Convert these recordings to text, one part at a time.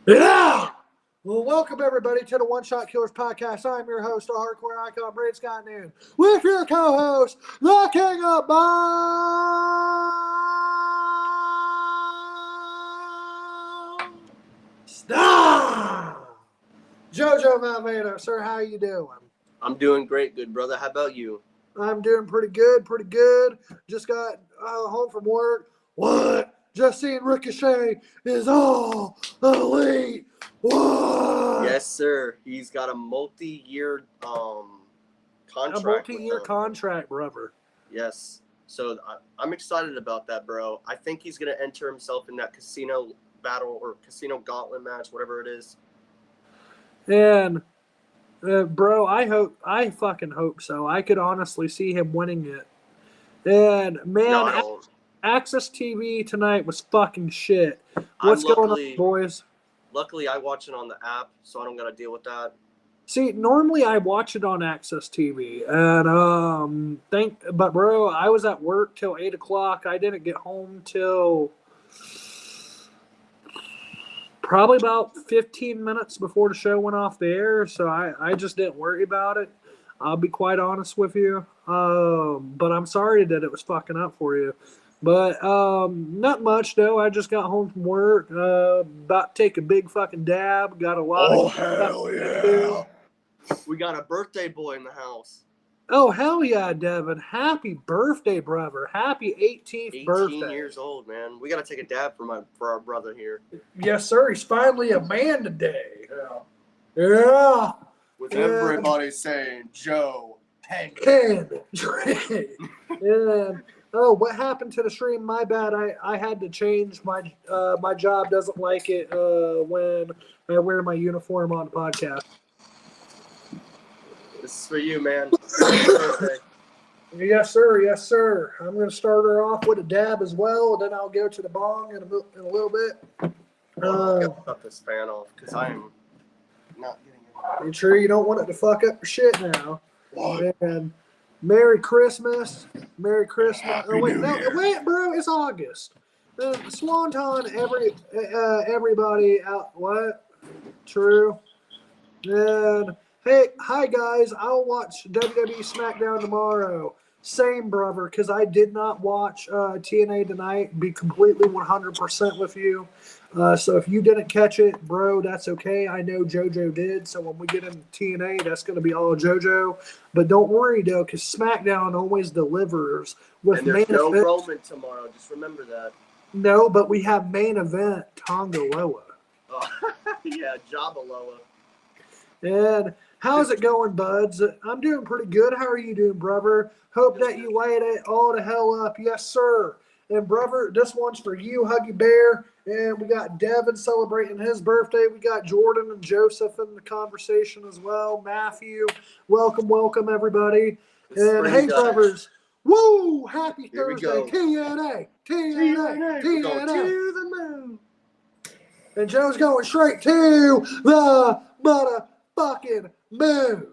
Yeah! Well, welcome everybody to the One Shot Killers podcast. I'm your host, the hardcore icon, Brad Scott Noon, with your co-host, the King of Bone, Stop! Jojo Valverde, sir, how you doing? I'm doing great, good brother. How about you? I'm doing pretty good. Just got home from work. What? Just seeing Ricochet is all elite. What? Yes, sir. He's got a multi-year contract. A multi-year contract, brother. Yes. So I'm excited about that, bro. I think he's gonna enter himself in that casino battle or casino gauntlet match, whatever it is. And bro, I fucking hope so. I could honestly see him winning it. And man, No, I don't. Access TV tonight was fucking shit. What's going on, boys? Luckily, I watch it on the app, so I don't gotta deal with that. See, normally I watch it on Access TV, and but bro, I was at work till 8 o'clock. I didn't get home till probably about 15 minutes before the show went off the air, so I just didn't worry about it. I'll be quite honest with you. But I'm sorry that it was fucking up for you. But not much though. I just got home from work. About to take a big fucking dab. Got a lot Oh, of hell yeah. We got a birthday boy in the house. Oh, hell yeah, Devin. Happy birthday, brother. Happy 18th birthday. 18 years old, man. We got to take a dab for our brother here. Yes, sir. He's finally a man today. Yeah. With everybody saying Joe Penn. And oh, what happened to the stream? My bad. I had to change my job doesn't like it when I wear my uniform on the podcast. This is for you, man. Yes, sir. Yes, sir. I'm going to start her off with a dab as well, and then I'll go to the bong in a little bit. Cut this fan off because I am not getting it. You sure you don't want it to fuck up your shit now? What? And Merry Christmas. Merry Christmas. Happy New Year. Wait, bro. It's August. Swanton, everybody out. What? True. And hey, hi guys. I'll watch WWE SmackDown tomorrow. Same, brother, because I did not watch TNA tonight. Be completely 100% with you. So if you didn't catch it, bro, that's okay. I know JoJo did. So when we get into TNA, that's going to be all JoJo. But don't worry, though, because SmackDown always delivers with and there's main no event. Roman tomorrow. Just remember that. No, but we have main event Tonga Loa. Oh, yeah, Jabaloa. And how's it going, buds? I'm doing pretty good. How are you doing, brother? Hope that you laid it all the hell up. Yes, sir. And, brother, this one's for you, Huggy Bear. And we got Devin celebrating his birthday. We got Jordan and Joseph in the conversation as well. Matthew, welcome, everybody. And, hey, brothers, woo, happy Thursday. TNA. Going to the moon. And Joe's going straight to the motherfucking moon.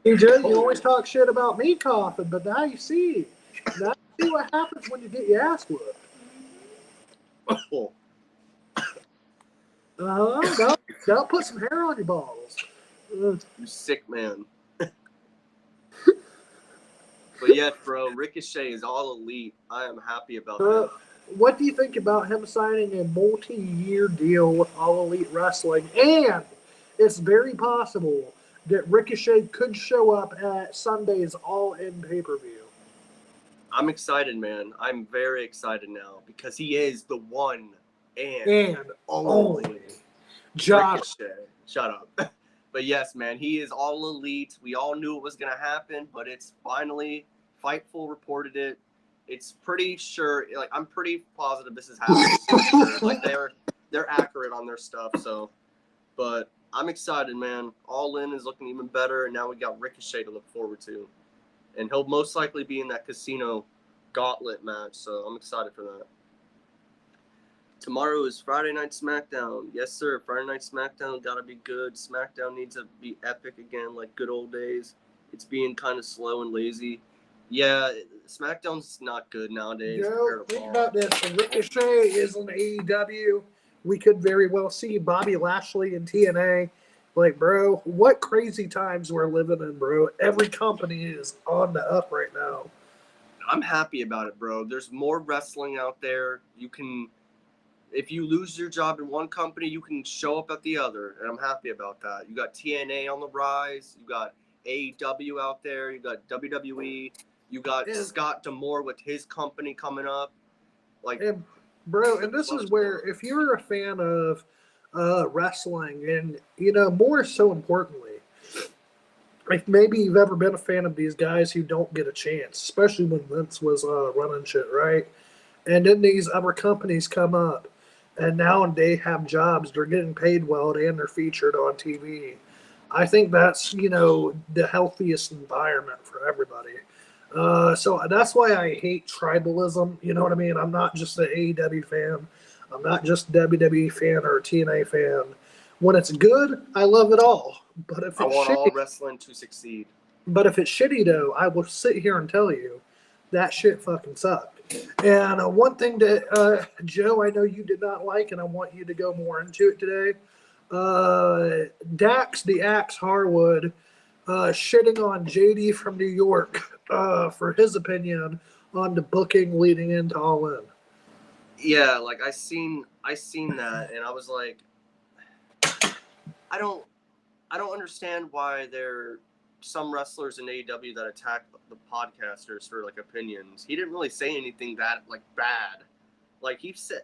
Hey, Joe, you always talk shit about me coughing, but now you see. Now you see what happens when you get your ass whooped. That'll put some hair on your balls. You sick man. But yes, bro, Ricochet is all elite. I am happy about that. What do you think about him signing a multi-year deal with All Elite Wrestling? And it's very possible that Ricochet could show up at Sunday's All-In pay-per-view. I'm excited, man. I'm very excited now because he is the one and only Josh. Ricochet. Shut up. But yes, man, he is all elite. We all knew it was going to happen, but it's finally Fightful reported it. It's pretty sure, like I'm pretty positive this is happening. Sure. Like they're accurate on their stuff. So, but I'm excited, man. All In is looking even better, and now we got Ricochet to look forward to, and he'll most likely be in that casino gauntlet match. So I'm excited for that. Tomorrow is Friday Night SmackDown. Yes, sir. Friday Night SmackDown gotta be good. SmackDown needs to be epic again, like good old days. It's being kind of slow and lazy. Yeah, SmackDown's not good nowadays Joe, compared to think Raw. about this. If Ricochet is in AEW, we could very well see Bobby Lashley in TNA. Like, bro, what crazy times we're living in, bro. Every company is on the up right now. I'm happy about it, bro. There's more wrestling out there. You can, if you lose your job in one company, you can show up at the other, and I'm happy about that. You got TNA on the rise. You got AEW out there. You got WWE. You got And- Scott D'Amore with his company coming up. Like, And, bro, and this is where, if you're a fan of wrestling, and, you know, more so importantly, if maybe you've ever been a fan of these guys who don't get a chance, especially when Vince was running shit, right? And then these other companies come up, and now they have jobs, they're getting paid well, and they're featured on TV. I think that's, you know, the healthiest environment for everybody. So that's why I hate tribalism. You know what I mean? I'm not just an AEW fan. I'm not just a WWE fan or a TNA fan. When it's good, I love it all. But if I it's want all shitty, wrestling to succeed. but if it's shitty though, I will sit here and tell you that shit fucking sucked. And one thing that Joe, I know you did not like, and I want you to go more into it today. Dax the Axe Harwood shitting on JD from New York for his opinion on the booking leading into All In. Yeah, like I seen that, and I was like, I don't understand why there some wrestlers in AEW that attack the podcasters for like opinions. He didn't really say anything that like bad. Like he said,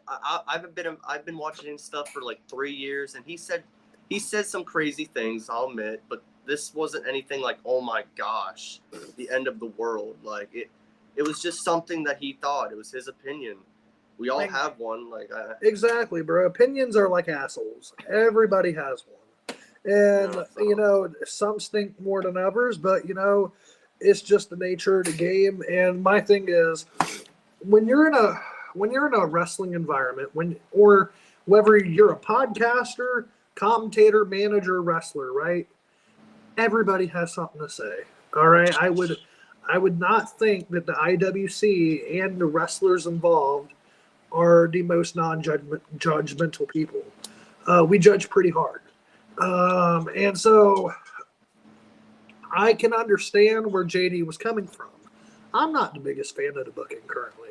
I've been watching his stuff for like 3 years, and he said some crazy things. I'll admit, but this wasn't anything like, oh my gosh, the end of the world. Like it was just something that he thought. It was his opinion. We all have one. Like Exactly, bro. Opinions are like assholes. Everybody has one. And, Yeah, so- you know, some stink more than others, but, you know, it's just the nature of the game. And my thing is, when you're in a wrestling environment, or whether you're a podcaster, commentator, manager, wrestler, right? Everybody has something to say. All right. I would not think that the IWC and the wrestlers involved are the most non-judgmental people. We judge pretty hard. And so I can understand where JD was coming from. I'm not the biggest fan of the booking currently,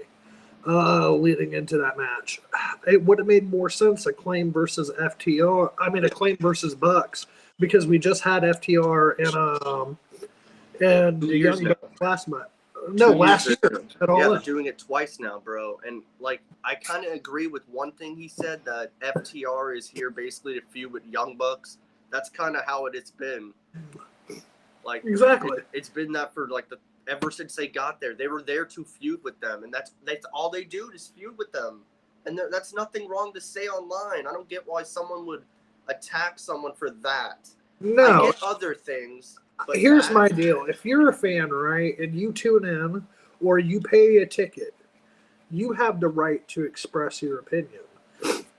leading into that match. It would have made more sense Acclaim versus FTR. I mean, Acclaim versus Bucks, because we just had FTR and the years Young now. Bucks last month. No, 2 years last year ago. at all. Yeah, they're doing it twice now, bro. And like, I kind of agree with one thing he said, that FTR is here basically to feud with Young Bucks. That's kind of how it's been. Like Exactly. it's been that for like ever since they got there. They were there to feud with them, and that's all they do is feud with them. And that's nothing wrong to say online. I don't get why someone would attack someone for that. No. I get other things. But Here's that- my deal. If you're a fan, right, and you tune in or you pay a ticket, you have the right to express your opinion.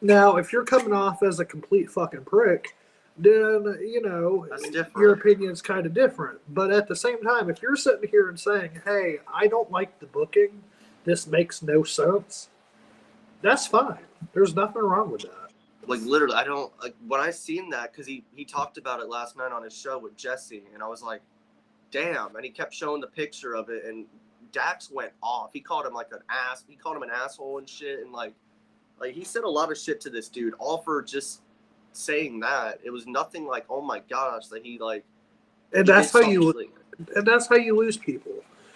Now, if you're coming off as a complete fucking prick, then, you know, That's different. your opinion's kind of different. But at the same time, if you're sitting here and saying, hey, I don't like the booking, this makes no sense, that's fine. There's nothing wrong with that. Like literally, I don't like when I seen that, because he talked about it last night on his show with Jesse, and I was like, damn. And he kept showing the picture of it, and Dax went off. He called him like an ass. He called him an asshole and shit, and like he said a lot of shit to this dude, all for just saying that. It was nothing like, oh my gosh, that he like. And he that's did how you something, and that's how you lose people.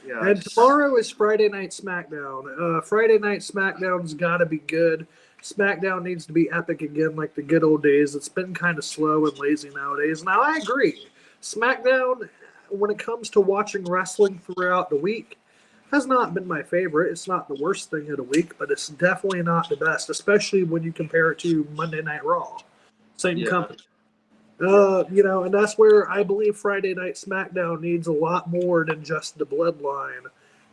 Yeah. And tomorrow is Friday Night SmackDown. Friday Night SmackDown's got to be good. SmackDown needs to be epic again, like the good old days. It's been kind of slow and lazy nowadays. Now, I agree. SmackDown, when it comes to watching wrestling throughout the week, has not been my favorite. It's not the worst thing of the week, but it's definitely not the best, especially when you compare it to Monday Night Raw. Same Yeah. company. You know, and that's where I believe Friday Night SmackDown needs a lot more than just the bloodline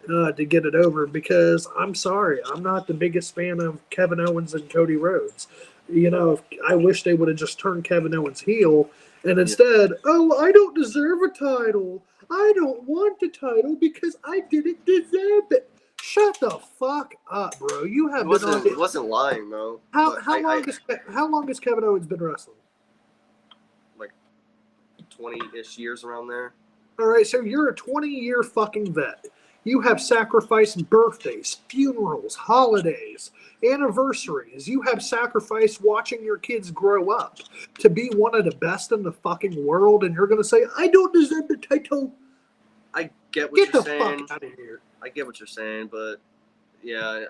to get it over, because I'm sorry, I'm not the biggest fan of Kevin Owens and Cody Rhodes. You know, I wish they would have just turned Kevin Owens heel and instead, oh, I don't deserve a title. I don't want the title because I didn't deserve it. Shut the fuck up, bro. You have been on. He wasn't lying though. How long has Kevin Owens been wrestling? Like 20-ish years around there. All right, so you're a 20-year fucking vet. You have sacrificed birthdays, funerals, holidays, anniversaries. You have sacrificed watching your kids grow up to be one of the best in the fucking world, and you're going to say, I don't deserve the title. I get what you're saying. Get the fuck out of here. I get what you're saying, but yeah,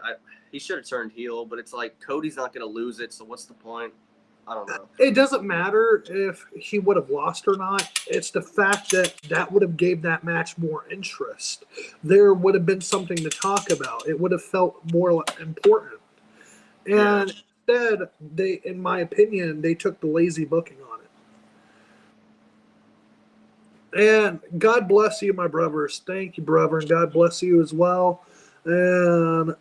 he should have turned heel, but it's like Cody's not going to lose it, so what's the point? I don't know. It doesn't matter if he would have lost or not. It's the fact that that would have gave that match more interest. There would have been something to talk about. It would have felt more important. And instead, they, in my opinion, they took the lazy booking on it. And God bless you, my brothers. Thank you, brother, and God bless you as well. And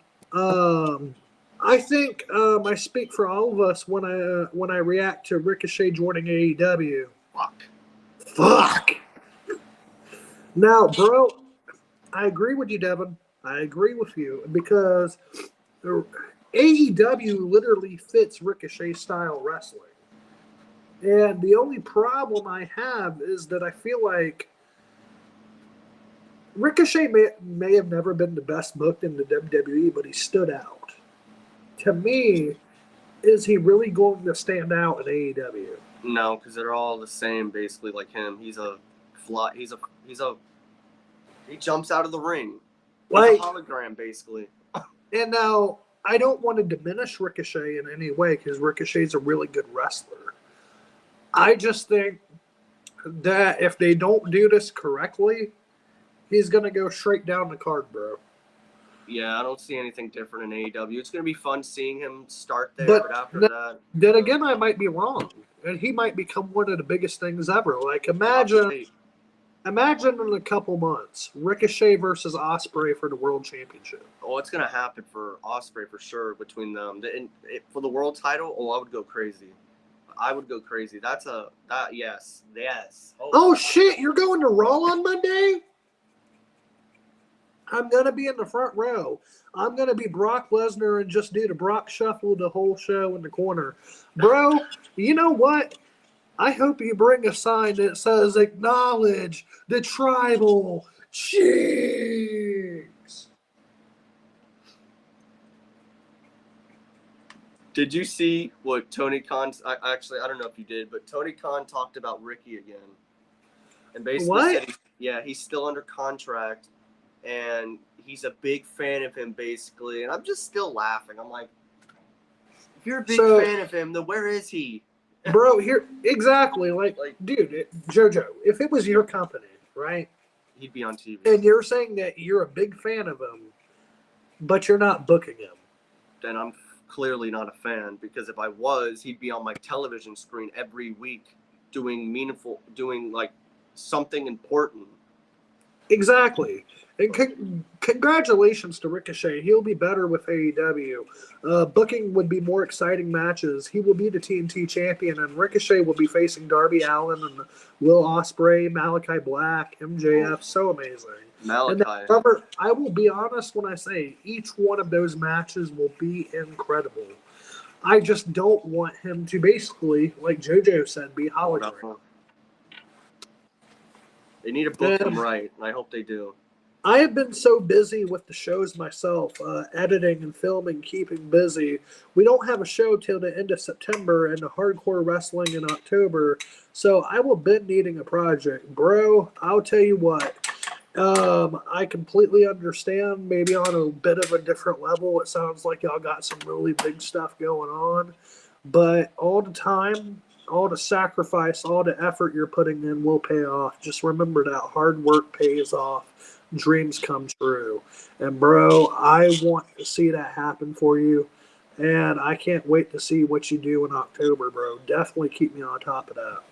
I think I speak for all of us when I react to Ricochet joining AEW. Fuck. Now, bro, I agree with you, Devin. I agree with you because AEW literally fits Ricochet style wrestling. And the only problem I have is that I feel like Ricochet may have never been the best booked in the WWE, but he stood out. To me, is he really going to stand out in AEW? No, because they're all the same, basically, like him. He jumps out of the ring. He's a hologram, basically. And now, I don't want to diminish Ricochet in any way, because Ricochet's a really good wrestler. I just think that if they don't do this correctly, he's going to go straight down the card, bro. Yeah, I don't see anything different in AEW. It's going to be fun seeing him start there, but after that... Then again, I might be wrong. And he might become one of the biggest things ever. Like, imagine in a couple months, Ricochet versus Ospreay for the World Championship. Oh, it's going to happen for Ospreay for sure between them. For the world title, I would go crazy. Yes. Oh, shit, you're going to Raw on Monday? I'm going to be in the front row. I'm going to be Brock Lesnar and just do the Brock Shuffle the whole show in the corner. Bro, you know what? I hope you bring a sign that says, acknowledge the tribal chiefs. Did you see what Tony Khan, I don't know if you did, but Tony Khan talked about Ricky again. And basically said he's still under contract. And he's a big fan of him, basically. And I'm just still laughing. I'm like, if you're a big fan of him, then where is he? Bro, exactly. Like dude, JoJo, if it was your company, right? He'd be on TV. And you're saying that you're a big fan of him, but you're not booking him. Then I'm clearly not a fan, because if I was, he'd be on my television screen every week doing like something important. Exactly. And congratulations to Ricochet. He'll be better with AEW. Booking would be more exciting matches. He will be the TNT champion, and Ricochet will be facing Darby Allin and Will Ospreay, Malachi Black, MJF. So amazing. Malachi. And I will be honest when I say each one of those matches will be incredible. I just don't want him to basically, like JoJo said, be hologram. They need to book him right, and I hope they do. I have been so busy with the shows myself, editing and filming, keeping busy. We don't have a show till the end of September and the Hardcore Wrestling in October, so I will be needing a project. Bro, I'll tell you what, I completely understand, maybe on a bit of a different level. It sounds like y'all got some really big stuff going on, but all the time, all the sacrifice, all the effort you're putting in will pay off. Just remember that hard work pays off. Dreams come true. And, bro, I want to see that happen for you. And I can't wait to see what you do in October, bro. Definitely keep me on top of that.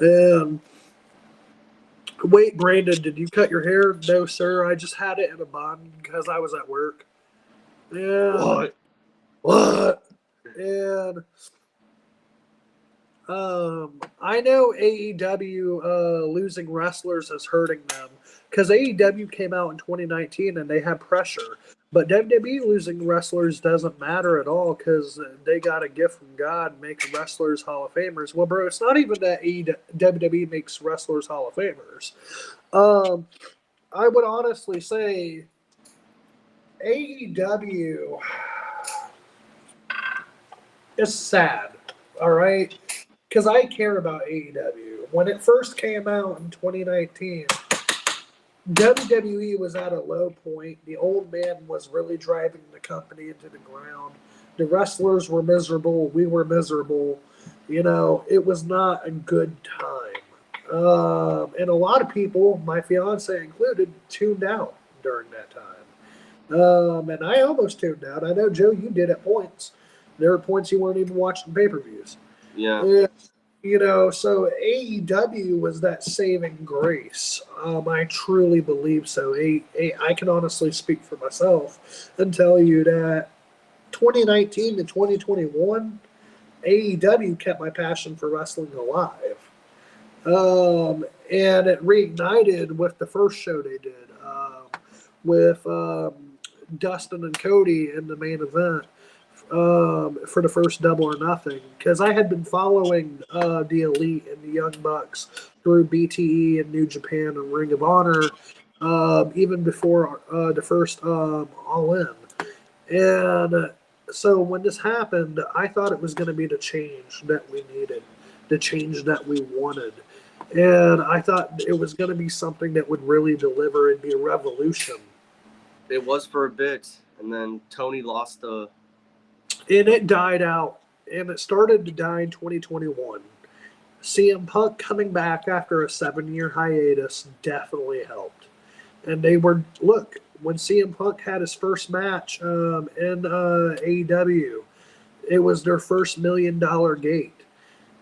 And Wait, Brandon, did you cut your hair? No, sir. I just had it in a bun because I was at work. And what? And I know AEW losing wrestlers is hurting them because AEW came out in 2019 and they had pressure, but WWE losing wrestlers doesn't matter at all because they got a gift from God, making wrestlers Hall of Famers. Well, bro, it's not even that WWE makes wrestlers Hall of Famers. I would honestly say AEW is sad. All right. Because I care about AEW. When it first came out in 2019, WWE was at a low point. The old man was really driving the company into the ground. The wrestlers were miserable. We were miserable. It was not a good time. And a lot of people, my fiance included, tuned out during that time. And I almost tuned out. I know, Joe, you did at points. There were points you weren't even watching pay-per-views. Yeah. And, so AEW was that saving grace. I truly believe so. I can honestly speak for myself and tell you that 2019 to 2021, AEW kept my passion for wrestling alive. And it reignited with the first show they did with Dustin and Cody in the main event. For the first Double or Nothing, because I had been following the Elite and the Young Bucks through BTE and New Japan and Ring of Honor, even before the first All In. And so when this happened, I thought it was going to be the change that we needed, the change that we wanted. And I thought it was going to be something that would really deliver and be a revolution. It was for a bit, and then Tony lost the. And it died out, and it started to die in 2021. CM Punk coming back after a 7-year hiatus definitely helped. And when CM Punk had his first match in AEW, it was their first $1 million gate.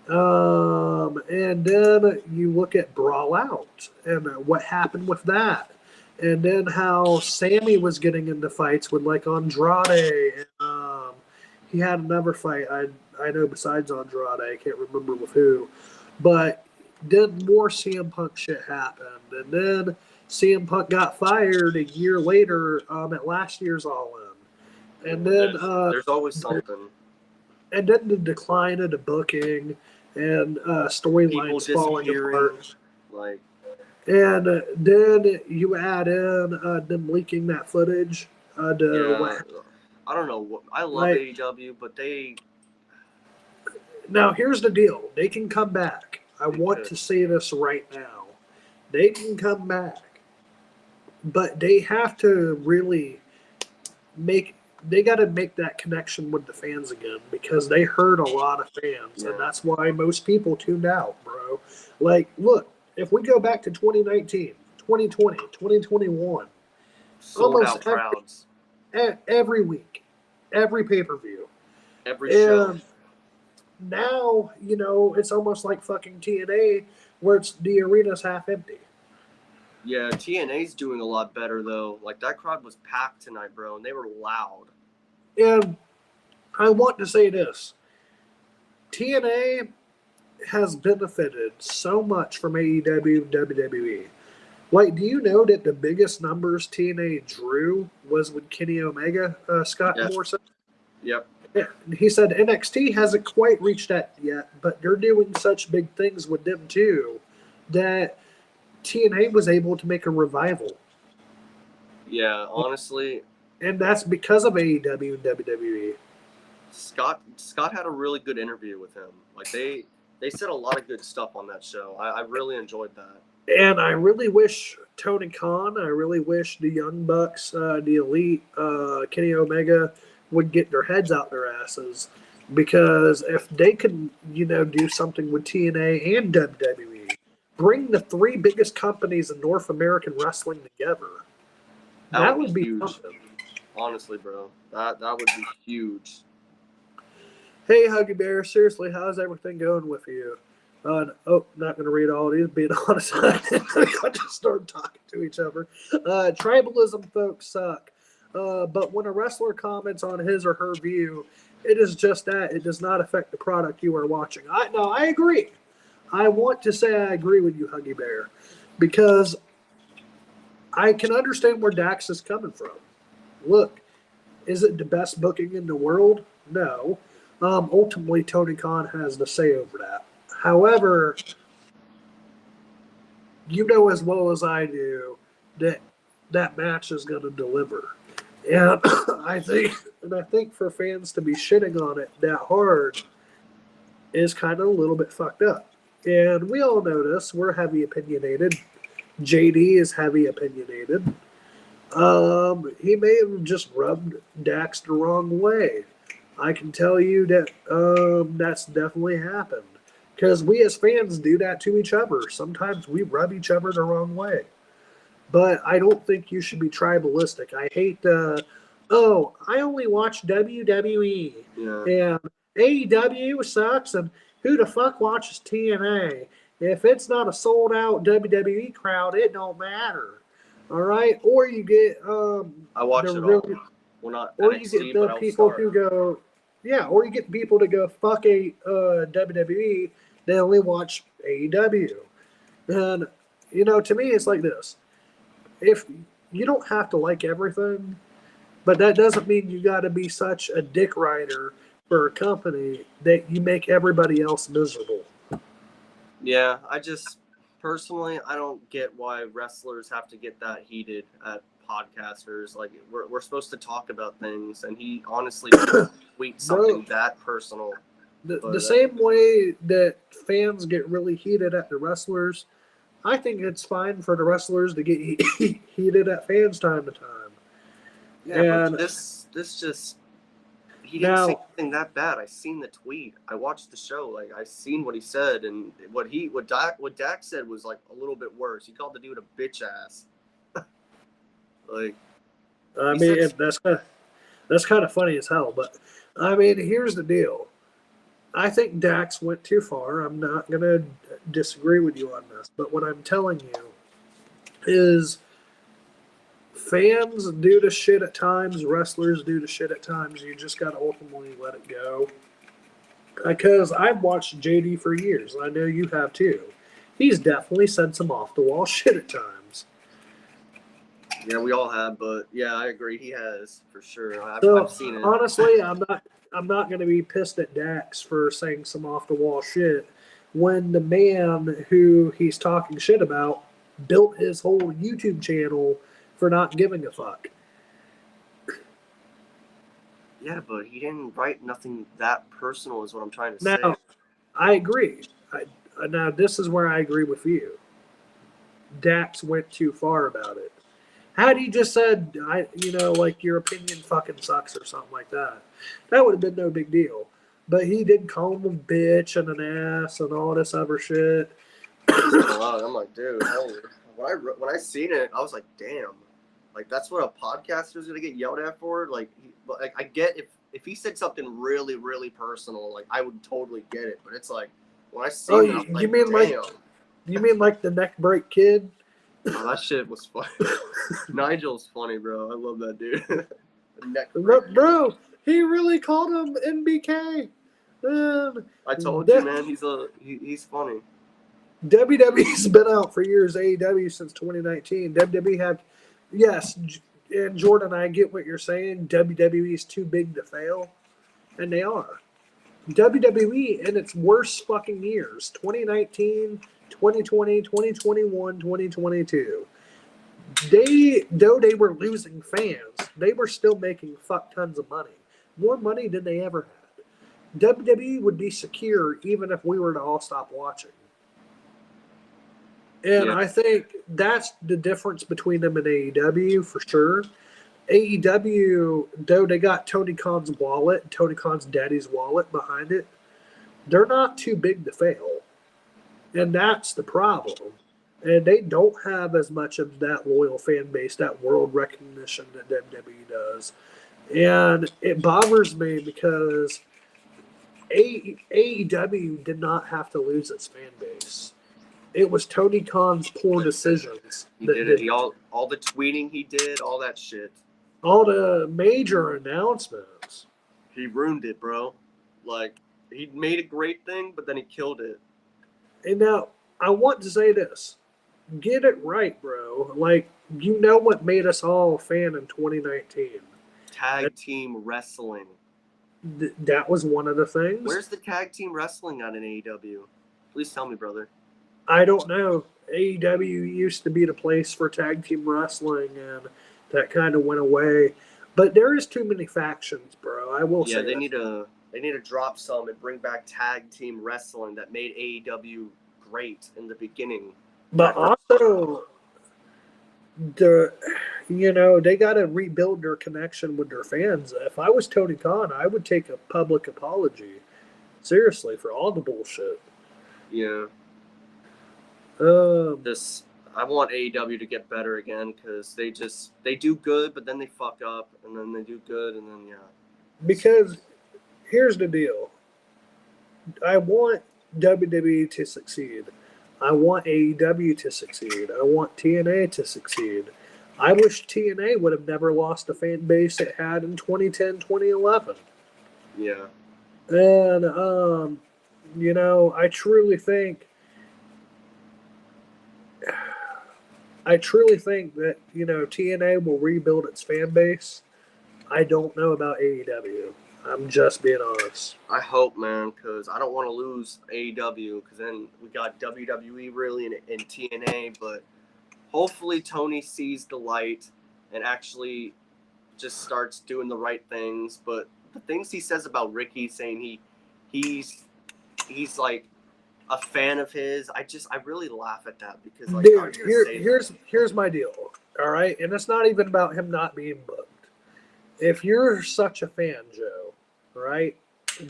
And then you look at Brawl Out and what happened with that. And then how Sammy was getting into fights with Andrade and he had another fight I know besides Andrade. I can't remember with who. But then more CM Punk shit happened. And then CM Punk got fired a year later at last year's All In. And then there's always something. And then the decline of the booking and storylines falling apart. And then you add in them leaking that footage. I don't know. I love AEW, but they. Now, here's the deal. They can come back. I want to say this right now. They can come back. But they have to really they got to make that connection with the fans again because they hurt a lot of fans. Yeah. And that's why most people tuned out, bro. Look, if we go back to 2019, 2020, 2021. Sold out crowds. Every week, every pay-per-view, every show. Now, it's almost like fucking TNA where the arena's half empty. Yeah, TNA's doing a lot better, though. That crowd was packed tonight, bro, and they were loud. And I want to say this. TNA has benefited so much from AEW and WWE. Do you know that the biggest numbers TNA drew was with Kenny Omega, Scott Morrison? Yep. Yeah. He said NXT hasn't quite reached that yet, but they're doing such big things with them too that TNA was able to make a revival. Yeah, honestly. And that's because of AEW and WWE. Scott had a really good interview with him. They said a lot of good stuff on that show. I really enjoyed that. And I really wish Tony Khan, I really wish the Young Bucks, the Elite, Kenny Omega would get their heads out their asses. Because if they could, do something with TNA and WWE, bring the 3 biggest companies in North American wrestling together, that would be huge. Something. Honestly, bro, that would be huge. Hey, Huggy Bear, seriously, how's everything going with you? Not going to read all these. Being honest, I just started talking to each other. Tribalism folks suck. But when a wrestler comments on his or her view, it is just that. It does not affect the product you are watching. I agree. I want to say I agree with you, Huggy Bear, because I can understand where Dax is coming from. Look, is it the best booking in the world? No. Ultimately, Tony Khan has the say over that. However, you know as well as I do that that match is going to deliver. And I think for fans to be shitting on it that hard is kind of a little bit fucked up. And we all know this. We're heavy opinionated. JD is heavy opinionated. He may have just rubbed Dax the wrong way. I can tell you that that's definitely happened. Because we as fans do that to each other. Sometimes we rub each other the wrong way. But I don't think you should be tribalistic. I hate I only watch WWE. Yeah. And AEW sucks, and who the fuck watches TNA? If it's not a sold out WWE crowd, it don't matter. All right? Or you get I watch the it really, all. Well, not or NXT, you get the but people All-Star. who go, yeah, or you get people to go fuck WWE. They only watch AEW, and to me, it's like this: if you don't have to like everything, but that doesn't mean you got to be such a dick rider for a company that you make everybody else miserable. Yeah, I just personally I don't get why wrestlers have to get that heated at podcasters. Like we're supposed to talk about things, and he honestly tweet something that personal. The same way that fans get really heated at the wrestlers, I think it's fine for the wrestlers to get heated at fans time to time. Yeah, but this just he didn't say anything that bad. I seen the tweet. I watched the show. Like I seen what he said, and what Dax said was like a little bit worse. He called the dude a bitch ass. Like, I mean, that's kind of funny as hell. But I mean, here's the deal. I think Dax went too far. I'm not going to disagree with you on this. But what I'm telling you is fans do the shit at times. Wrestlers do the shit at times. You just got to ultimately let it go. Because I've watched JD for years. And I know you have too. He's definitely said some off-the-wall shit at times. Yeah, we all have. But, yeah, I agree. He has, for sure. I've seen it. Honestly, I'm not going to be pissed at Dax for saying some off-the-wall shit when the man who he's talking shit about built his whole YouTube channel for not giving a fuck. Yeah, but he didn't write nothing that personal is what I'm trying to say. Now, I agree. Now, this is where I agree with you. Dax went too far about it. Had he just said, like your opinion fucking sucks or something like that, that would have been no big deal. But he did call him a bitch and an ass and all this other shit. I'm like, dude, when I seen it, I was like, damn. Like, that's what a podcaster's going to get yelled at for? Like, I get if he said something really, really personal, like, I would totally get it. But it's like, when I seen it, I was like, damn. You mean like the neck break kid? Oh, that shit was funny. Nigel's funny, bro. I love that dude. Bro, he really called him NBK. Man, I told you, man. He's funny. WWE's been out for years. AEW since 2019. WWE have, yes, and Jordan, I get what you're saying. WWE is too big to fail, and they are. WWE in its worst fucking years, 2019. 2020, 2021, 2022. Though they were losing fans, they were still making fuck tons of money. More money than they ever had. WWE would be secure even if we were to all stop watching. And yeah. I think that's the difference between them and AEW for sure. AEW, though they got Tony Khan's wallet, Tony Khan's daddy's wallet behind it, they're not too big to fail. And that's the problem. And they don't have as much of that loyal fan base, that world recognition that WWE does. And it bothers me because AEW did not have to lose its fan base. It was Tony Khan's poor decisions. He did it. All the tweeting he did, all that shit. All the major announcements. He ruined it, bro. Like, he made a great thing, but then he killed it. And now, I want to say this. Get it right, bro. Like, you know what made us all a fan in 2019. Tag team wrestling. That was one of the things. Where's the tag team wrestling at in AEW? Please tell me, brother. I don't know. AEW used to be the place for tag team wrestling, and that kind of went away. But there is too many factions, bro. I will say. Yeah, they need to drop some and bring back tag team wrestling that made AEW great in the beginning. But also, they got to rebuild their connection with their fans. If I was Tony Khan, I would take a public apology, seriously, for all the bullshit. Yeah. I want AEW to get better again because they do good, but then they fuck up, and then they do good, and then Because here's the deal. I want WWE to succeed. I want AEW to succeed. I want TNA to succeed. I wish TNA would have never lost the fan base it had in 2010, 2011. Yeah. And, I truly think that, TNA will rebuild its fan base. I don't know about AEW. I'm just being honest. I hope, man, because I don't want to lose AEW because then we got WWE really in TNA, but hopefully Tony sees the light and actually just starts doing the right things. But the things he says about Ricky, saying he's like a fan of his, I really laugh at that because like, dude, here's my deal. All right, and it's not even about him not being booked. If you're such a fan, Joe, right,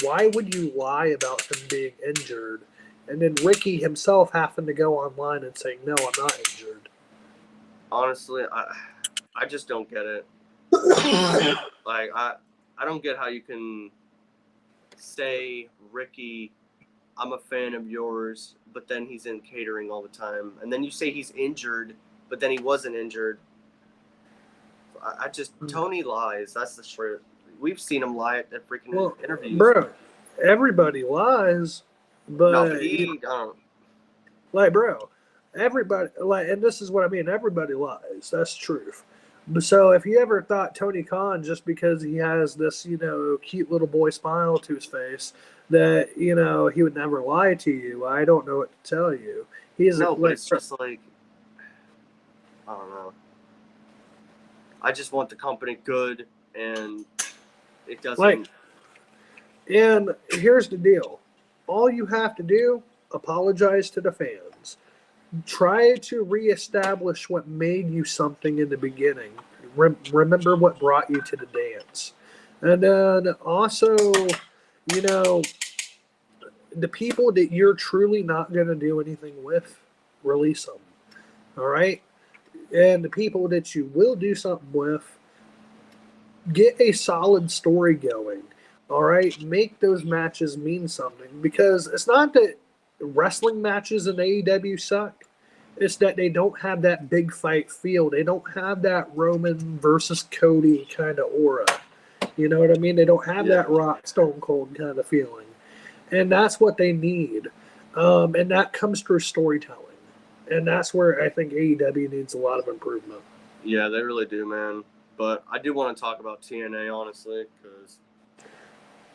why would you lie about him being injured and then Ricky himself having to go online and saying, no, I'm not injured? Honestly, I just don't get it. Like, I don't get how you can say, Ricky, I'm a fan of yours, but then he's in catering all the time. And then you say he's injured, but then he wasn't injured. Tony lies. That's the truth. We've seen him lie at freaking interviews. Bro, everybody lies, but no, but he don't. Like, bro, everybody, like, and this is what I mean. Everybody lies. That's truth. But so if you ever thought Tony Khan, just because he has this, cute little boy smile to his face, that, he would never lie to you, I don't know what to tell you. But it's just like, I don't know. I just want the company good, and it doesn't. And here's the deal. All you have to do, apologize to the fans. Try to reestablish what made you something in the beginning. Remember what brought you to the dance. And then also, the people that you're truly not going to do anything with, release them. All right? And the people that you will do something with, get a solid story going. All right? Make those matches mean something. Because it's not that wrestling matches in AEW suck. It's that they don't have that big fight feel. They don't have that Roman versus Cody kind of aura. You know what I mean? They don't have that Rock Stone Cold kind of feeling. And that's what they need. And that comes through storytelling. And that's where I think AEW needs a lot of improvement. Yeah, they really do, man. But I do want to talk about TNA, honestly, because...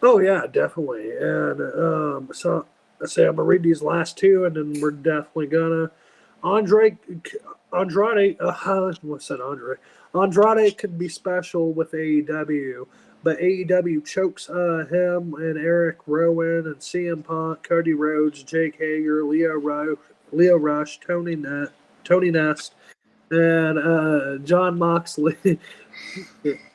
Oh, yeah, definitely. And so let's say I'm going to read these last two, and then we're definitely going to... Andrade could be special with AEW, but AEW chokes him and Eric Rowan and CM Punk, Cody Rhodes, Jake Hager, Leo Rush, Tony Nest, and John Moxley.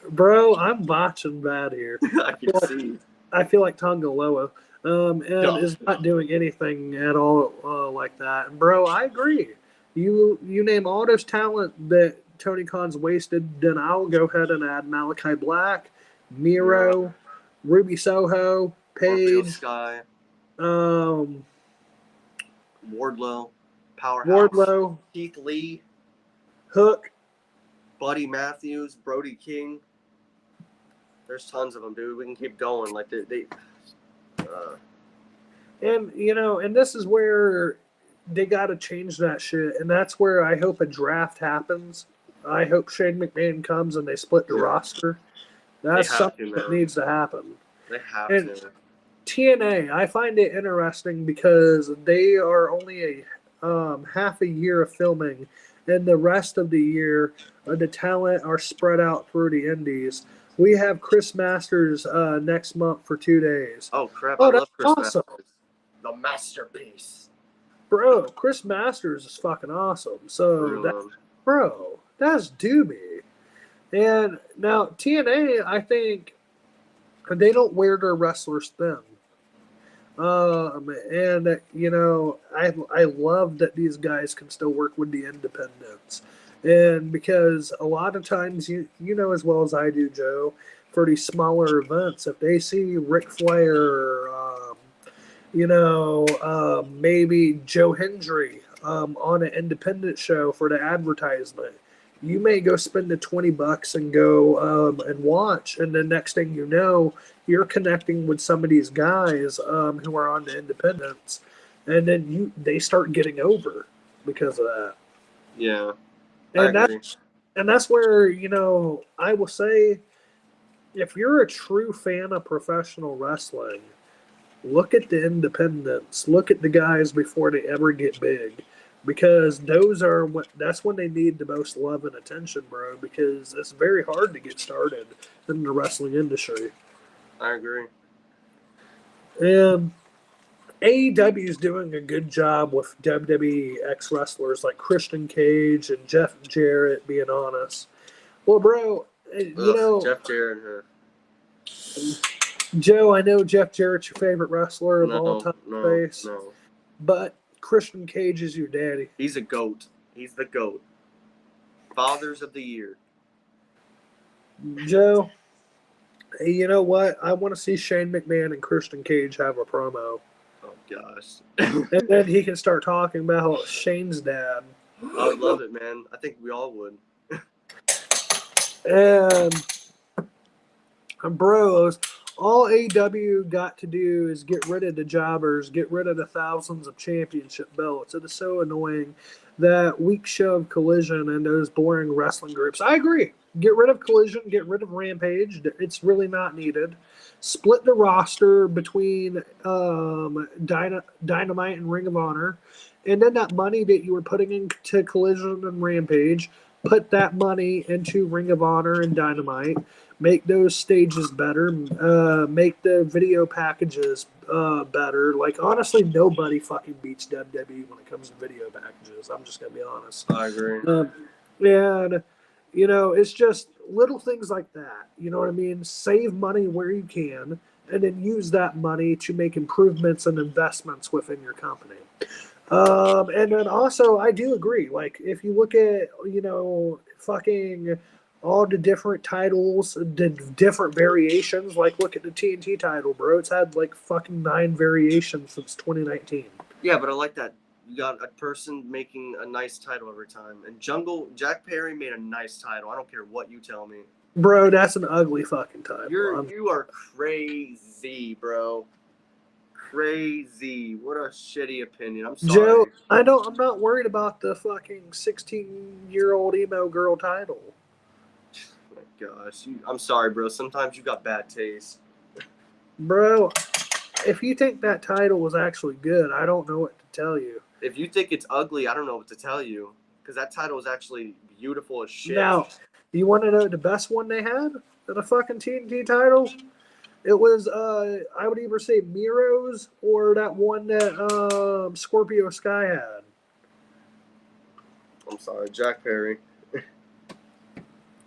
Bro, I'm botching bad here. I can see. I feel like Tonga Loa. And is not doing anything at all like that. And bro, I agree. You name all this talent that Tony Khan's wasted, then I'll go ahead and add Malachi Black, Miro, Ruby Soho, Scorpio Page, Sky, um, Wardlow, Powerhouse, Wardlow, Keith Lee, Hook. Buddy Matthews, Brody King. There's tons of them, dude. We can keep going. Like they And, and this is where they got to change that shit. And that's where I hope a draft happens. I hope Shane McMahon comes and they split the roster. That's have something to, that man. needs to happen. They have And to. TNA, I find it interesting because they are only half a year of filming, and the rest of the year, the talent are spread out through the indies. We have Chris Masters next month for 2 days. Oh crap! Oh, I that's love Chris awesome. Masters. The masterpiece. Bro, Chris Masters is fucking awesome. So, that's doobie. And now TNA, I think they don't wear their wrestlers thin. And I love that these guys can still work with the independents, and because a lot of times you know as well as I do, Joe, for these smaller events, if they see Ric Flair, maybe Joe Hendry on an independent show for the advertisement, you may go spend the $20 and go and watch, and the next thing you know, you're connecting with some of these guys who are on the independents, and then they start getting over because of that. Yeah, and that's where I will say, if you're a true fan of professional wrestling, look at the independents. Look at the guys before they ever get big, because that's when they need the most love and attention, bro. Because it's very hard to get started in the wrestling industry. I agree. And AEW is doing a good job with WWE ex wrestlers like Christian Cage and Jeff Jarrett. Being honest, well, bro, Jeff Jarrett. Joe, I know Jeff Jarrett's your favorite wrestler of all time. No. But Christian Cage is your daddy. He's a GOAT. He's the GOAT. Fathers of the year. Joe, you know what? I want to see Shane McMahon and Christian Cage have a promo. Oh, gosh. And then he can start talking about Shane's dad. I would love it, man. I think we all would. And, bros, all AEW got to do is get rid of the jobbers, get rid of the thousands of championship belts. It is so annoying, that weak show of Collision and those boring wrestling groups. I agree. Get rid of Collision, get rid of Rampage. It's really not needed. Split the roster between Dynamite and Ring of Honor. And then that money that you were putting into Collision and Rampage, put that money into Ring of Honor and Dynamite. Make those stages better. Make the video packages better. Like, honestly, nobody fucking beats WWE when it comes to video packages. I'm just going to be honest. I agree. And, it's just little things like that. You know what I mean? Save money where you can, and then use that money to make improvements and investments within your company. And then also, I do agree. Like, if you look at, fucking all the different titles, the different variations, like look at the TNT title, bro. It's had like fucking 9 variations since 2019. Yeah, but I like that. You got a person making a nice title every time. And Jack Perry made a nice title. I don't care what you tell me. Bro, that's an ugly fucking title. You are crazy, bro. Crazy. What a shitty opinion. I'm sorry. Joe, I'm not worried about the fucking 16-year-old emo girl title. Gosh, I'm sorry, bro. Sometimes you got bad taste. Bro, if you think that title was actually good, I don't know what to tell you. If you think it's ugly, I don't know what to tell you. Because that title is actually beautiful as shit. Now, you want to know the best one they had in a fucking TNT title? It was, I would either say Miro's or that one that Scorpio Sky had. I'm sorry, Jack Perry.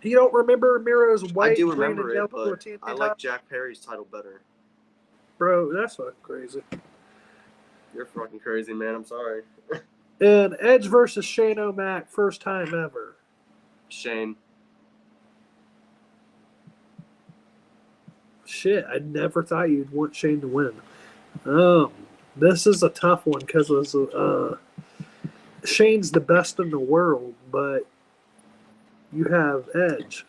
You don't remember Miro's white? I do remember it, but I like Jack Perry's title better. Bro, that's fucking crazy. You're fucking crazy, man. I'm sorry. And Edge versus Shane O'Mac, first time ever. Shane. Shit, I never thought you'd want Shane to win. This is a tough one because Shane's the best in the world, but you have Edge.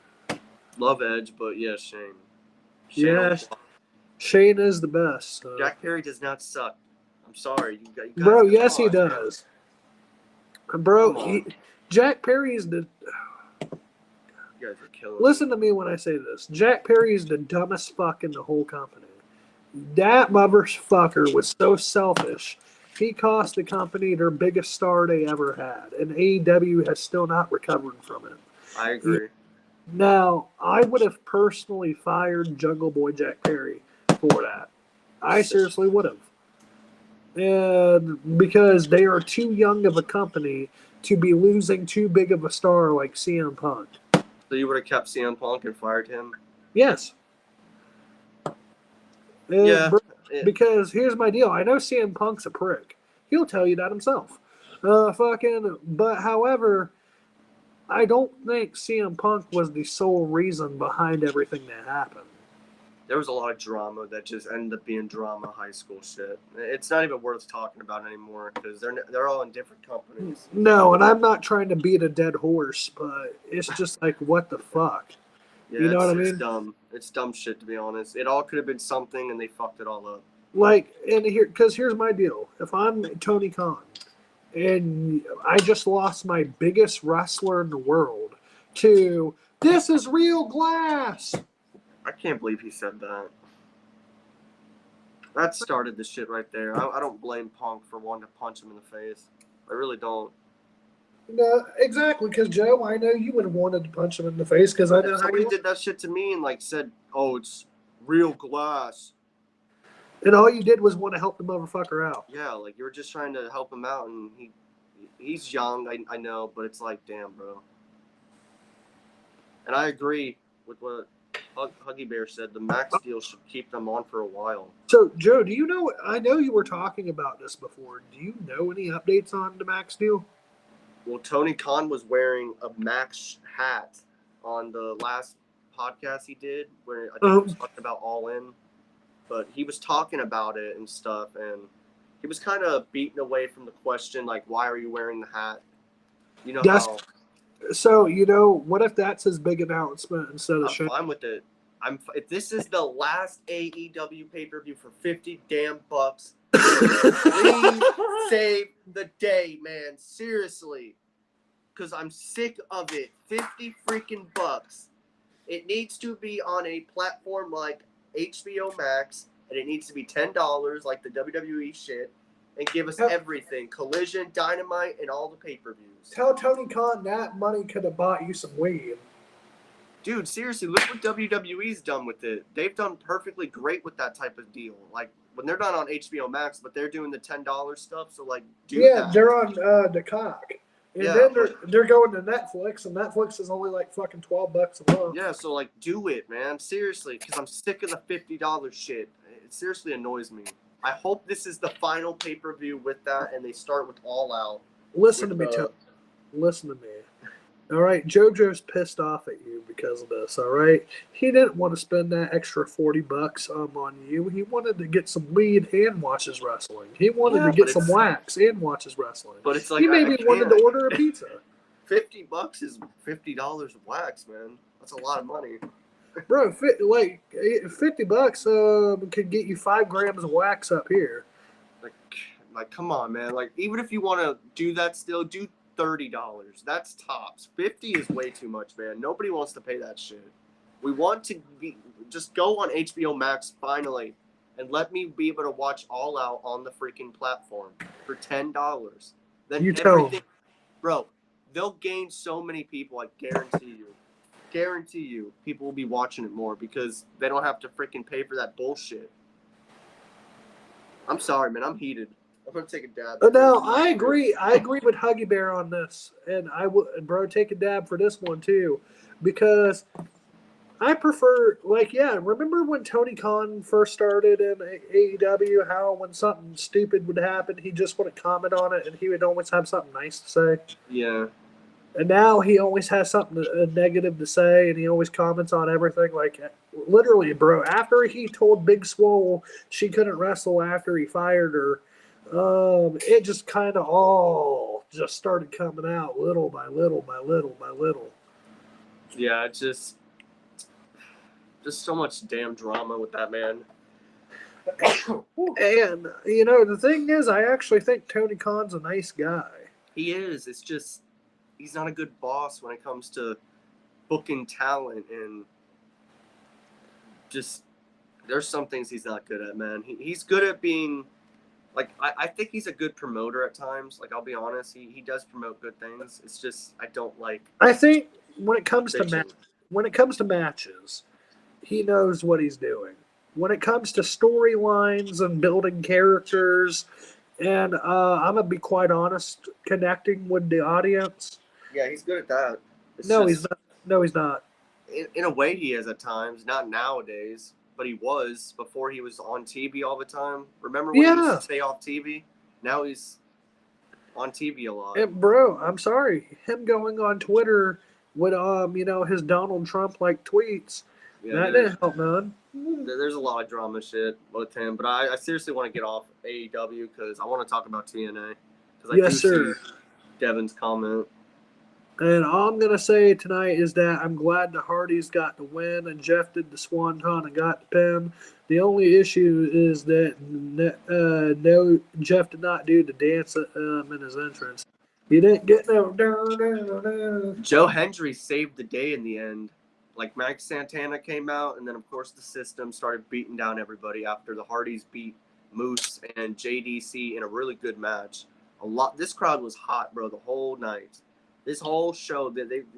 Love Edge, but yeah, Shane. Yes, Shane is the best. So. Jack Perry does not suck. I'm sorry, you guys. Bro, yes, he on, does. Man. Bro, Jack Perry is the. You guys are killing. Listen to me when I say this. Jack Perry is the dumbest fuck in the whole company. That motherfucker was so selfish. He cost the company their biggest star they ever had, and AEW has still not recovered from it. I agree. Now, I would have personally fired Jungle Boy Jack Perry for that. I seriously would have. And because they are too young of a company to be losing too big of a star like CM Punk. So you would have kept CM Punk and fired him? Yes. Yeah. Because here's my deal. I know CM Punk's a prick. He'll tell you that himself. But however, I don't think CM Punk was the sole reason behind everything that happened. There was a lot of drama that just ended up being drama high school shit. It's not even worth talking about anymore because they're all in different companies. No, and I'm not trying to beat a dead horse, but it's just like, what the fuck? Yeah, you know what I mean? It's dumb. It's dumb shit, to be honest. It all could have been something, and they fucked it all up. Like, and here's my deal. If I'm Tony Khan, and I just lost my biggest wrestler in the world to this is real glass. I can't believe he said that. That started the shit right there. I don't blame Punk for wanting to punch him in the face. I really don't. No, exactly, because Joe, I know you would have wanted to punch him in the face because I know if somebody did that shit to me and like said, "Oh, it's real glass," and all you did was want to help the motherfucker out. Yeah, like you were just trying to help him out, and he's young, I know, but it's like, damn, bro. And I agree with what Huggy Bear said. The Max deal should keep them on for a while. So, Joe, do you know? I know you were talking about this before. Do you know any updates on the Max deal? Well, Tony Khan was wearing a Max hat on the last podcast he did, where I think he was talking about All In. But he was talking about it and stuff, and he was kind of beaten away from the question, like, why are you wearing the hat? You know how... So, what if that's his big announcement instead of I'm fine with it. If this is the last AEW pay-per-view for $50 damn bucks, please save the day, man. Seriously. Because I'm sick of it. 50 freaking bucks. It needs to be on a platform like HBO Max, and it needs to be $10 like the WWE shit, and give us everything. Collision, Dynamite, and all the pay-per-views. Tell Tony Khan that money could have bought you some weed. Dude, seriously, look what WWE's done with it. They've done perfectly great with that type of deal. Like, when they're not on HBO Max, but they're doing the $10 stuff, so, like, do that. Yeah, they're on the cock. And then they're going to Netflix, and Netflix is only, like, fucking $12 a month. Yeah, so, like, do it, man. Seriously, because I'm sick of the $50 shit. It seriously annoys me. I hope this is the final pay-per-view with that, and they start with All Out. Listen to me, Tony. Listen to me. All right, JoJo's pissed off at you because of this, all right? He didn't want to spend that extra $40 on you. He wanted to get some weed and watch his wrestling. He wanted to get some wax and watch his wrestling. But it's like, he maybe wanted to order a pizza. $50 is $50 of wax, man. That's a lot of money. Bro, $50 could get you 5 grams of wax up here. Like, come on, man. Like, even if you want to do that still, do $30. That's tops. 50 is way too much, man. Nobody wants to pay that shit. We want to just go on HBO Max finally and let me be able to watch All Out on the freaking platform for $10. Then you tell them. Bro, they'll gain so many people, I guarantee you. Guarantee you people will be watching it more because they don't have to freaking pay for that bullshit. I'm sorry, man. I'm heated. I'm gonna take a dab. No, I agree. I agree with Huggy Bear on this, and I would, bro, take a dab for this one too, because I prefer, like, yeah. Remember when Tony Khan first started in AEW? How when something stupid would happen, he just wouldn't comment on it, and he would always have something nice to say. Yeah. And now he always has something negative to say, and he always comments on everything. Like, literally, bro, after he told Big Swole she couldn't wrestle after he fired her, it just kind of all just started coming out little by little by little by little. Yeah, it's just so much damn drama with that man. And, you know, the thing is, I actually think Tony Khan's a nice guy. He is. It's just he's not a good boss when it comes to booking talent, and just there's some things he's not good at, man. He's good at being like I think he's a good promoter at times. Like, I'll be honest, he does promote good things. It's just I don't like. I think when it comes to bitching. matches, he knows what he's doing. When it comes to storylines and building characters, and I'm gonna be quite honest, connecting with the audience. Yeah, he's good at that. He's not. No, he's not. In a way, he is at times. Not nowadays, but he was before he was on TV all the time. Remember when he used to stay off TV? Now he's on TV a lot. And bro, I'm sorry, him going on Twitter with his Donald Trump like tweets. Yeah, that didn't help none. There's a lot of drama shit with him, but I seriously want to get off AEW because I want to talk about TNA. Yes, sir. See Devin's comment. And all I'm gonna say tonight is that I'm glad the Hardys got the win and Jeff did the Swanton and got the pin. The only issue is that no, Jeff did not do the dance in his entrance. He didn't get no. Joe Hendry saved the day in the end. Like, Mike Santana came out, and then of course the system started beating down everybody after the Hardys beat Moose and JDC in a really good match. This crowd was hot, bro, the whole night. This whole show,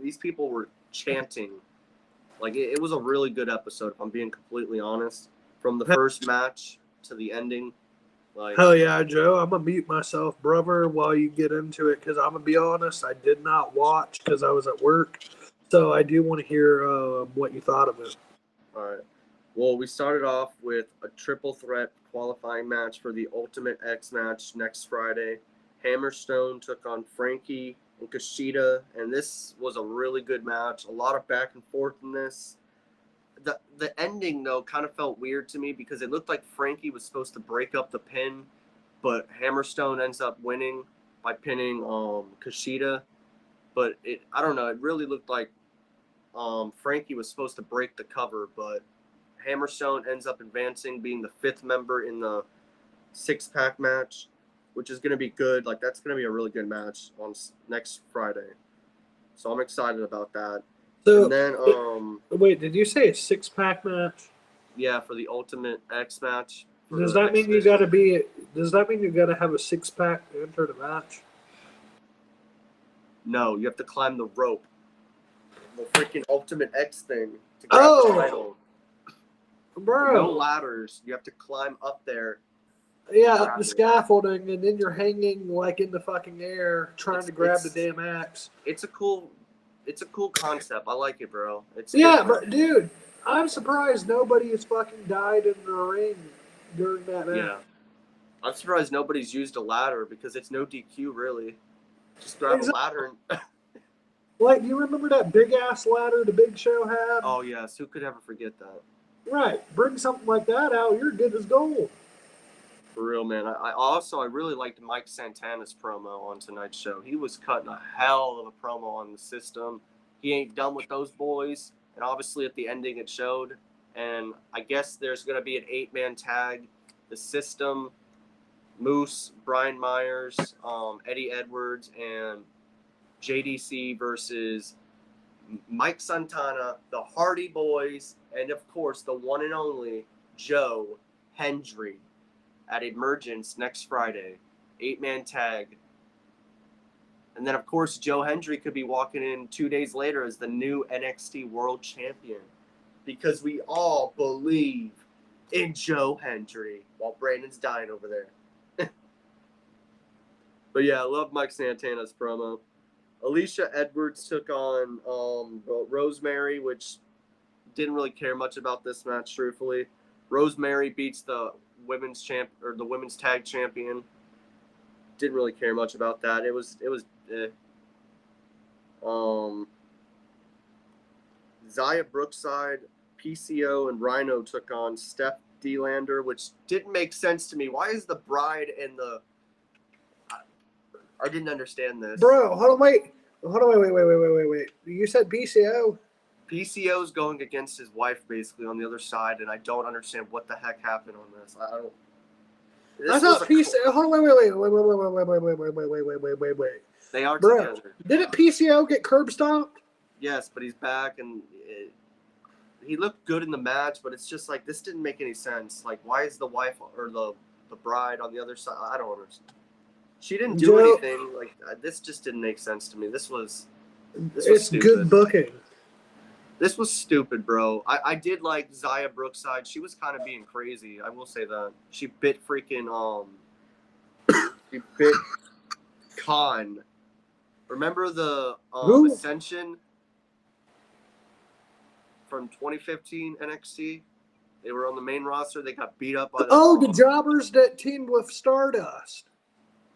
these people were chanting. Like, it was a really good episode, if I'm being completely honest. From the first match to the ending. Like, hell yeah, Joe. I'm going to mute myself, brother, while you get into it, because I'm going to be honest, I did not watch because I was at work. So I do want to hear what you thought of it. All right. Well, we started off with a triple threat qualifying match for the Ultimate X match next Friday. Hammerstone took on Frankie and Kushida, and this was a really good match. A lot of back and forth in this. The ending, though, kind of felt weird to me because it looked like Frankie was supposed to break up the pin, but Hammerstone ends up winning by pinning Kushida. But I don't know, it really looked like Frankie was supposed to break the cover, but Hammerstone ends up advancing, being the 5th member in the 6-pack match, which is going to be good. Like, that's going to be a really good match on next Friday. So I'm excited about that. So, and then, wait, did you say a 6-pack match? Yeah, for the Ultimate X match. Does that mean you got to have a 6-pack to enter the match? No, you have to climb the rope. The freaking Ultimate X thing to grab the title. Bro. No ladders. You have to climb up there. Yeah, up the scaffolding, and then you're hanging like in the fucking air trying to grab the damn axe. It's a cool concept. I like it, bro. But dude, I'm surprised nobody has fucking died in the ring during that match. Yeah. I'm surprised nobody's used a ladder because it's no DQ really. Just grab a ladder and like, do you remember that big ass ladder the Big Show had? Oh yes, who could ever forget that? Right. Bring something like that out, you're good as gold. For real, man. I really liked Mike Santana's promo on tonight's show. He was cutting a hell of a promo on the system. He ain't done with those boys. And obviously at the ending it showed. And I guess there's going to be an 8-man tag. The system, Moose, Brian Myers, Eddie Edwards, and JDC versus Mike Santana, the Hardy Boys, and of course the one and only Joe Hendry at Emergence next Friday. 8-man tag. And then, of course, Joe Hendry could be walking in 2 days later as the new NXT World Champion. Because we all believe in Joe Hendry while Brandon's dying over there. But yeah, I love Mike Santana's promo. Alicia Edwards took on Rosemary, which didn't really care much about this match, truthfully. Rosemary beats the women's tag champion. Didn't really care much about that. It was Zaya Brookside, PCO, and Rhino took on Steph DeLander, which didn't make sense to me. Why is the Bride and the... I didn't understand this. Bro, hold on, wait. Wait. You said PCO? PCO's going against his wife basically on the other side, and I don't understand what the heck happened on this. I don't. I thought PCO. Hold on, wait. They are Bro, together. didn't PCO get curb stomped? Yes, but he's back, and he looked good in the match, but it's just like this didn't make any sense. Like, why is the wife or the Bride on the other side? I don't understand. She didn't do anything. Like, this just didn't make sense to me. This was It's stupid. good booking. This was stupid, bro. I did like Zaya Brookside. She was kind of being crazy. I will say that. She bit freaking she bit Khan. Remember the Ascension from 2015 NXT? They were on the main roster. They got beat up by the jobbers that teamed with Stardust.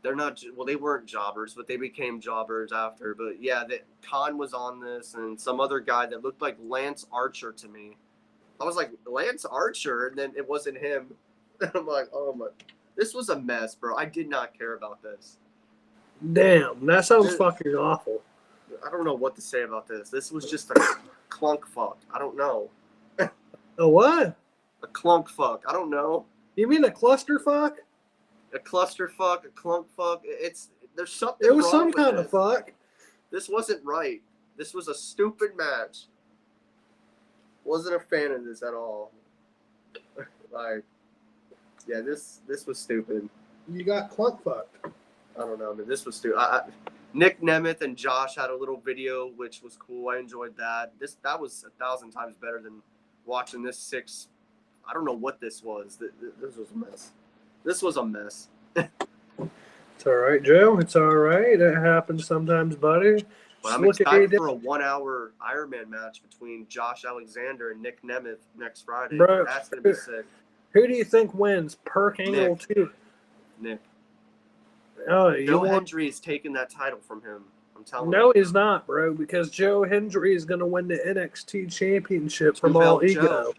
They're not, well, they weren't jobbers, but they became jobbers after. But yeah, Khan was on this, and some other guy that looked like Lance Archer to me. I was like, Lance Archer? And then it wasn't him. And I'm like, oh my. This was a mess, bro. I did not care about this. Damn, that sounds fucking awful. I don't know what to say about this. This was just a clunk fuck. I don't know. A what? A clunk fuck. I don't know. You mean a clusterfuck? A clusterfuck, a clunk fuck. There's something. It was wrong some with kind this. of fuck. This wasn't right. This was a stupid match. Wasn't a fan of this at all. Like, yeah, this was stupid. You got clunk fucked. I don't know, man. This was stupid. Nick Nemeth and Josh had a little video, which was cool. I enjoyed that. That was 1,000 times better than watching this 6. I don't know what this was. This was a mess. This was a mess. It's all right, Joe. It's all right. It happens sometimes, buddy. But I'm excited for a 1-hour Ironman match between Josh Alexander and Nick Nemeth next Friday. Bro, that's going to be sick. Who do you think wins? Perk Angle 2? Nick. Oh, Joe Hendry is taking that title from him. I'm telling you. No, he's not, bro, because Joe Hendry is going to win the NXT Championship from All Ego.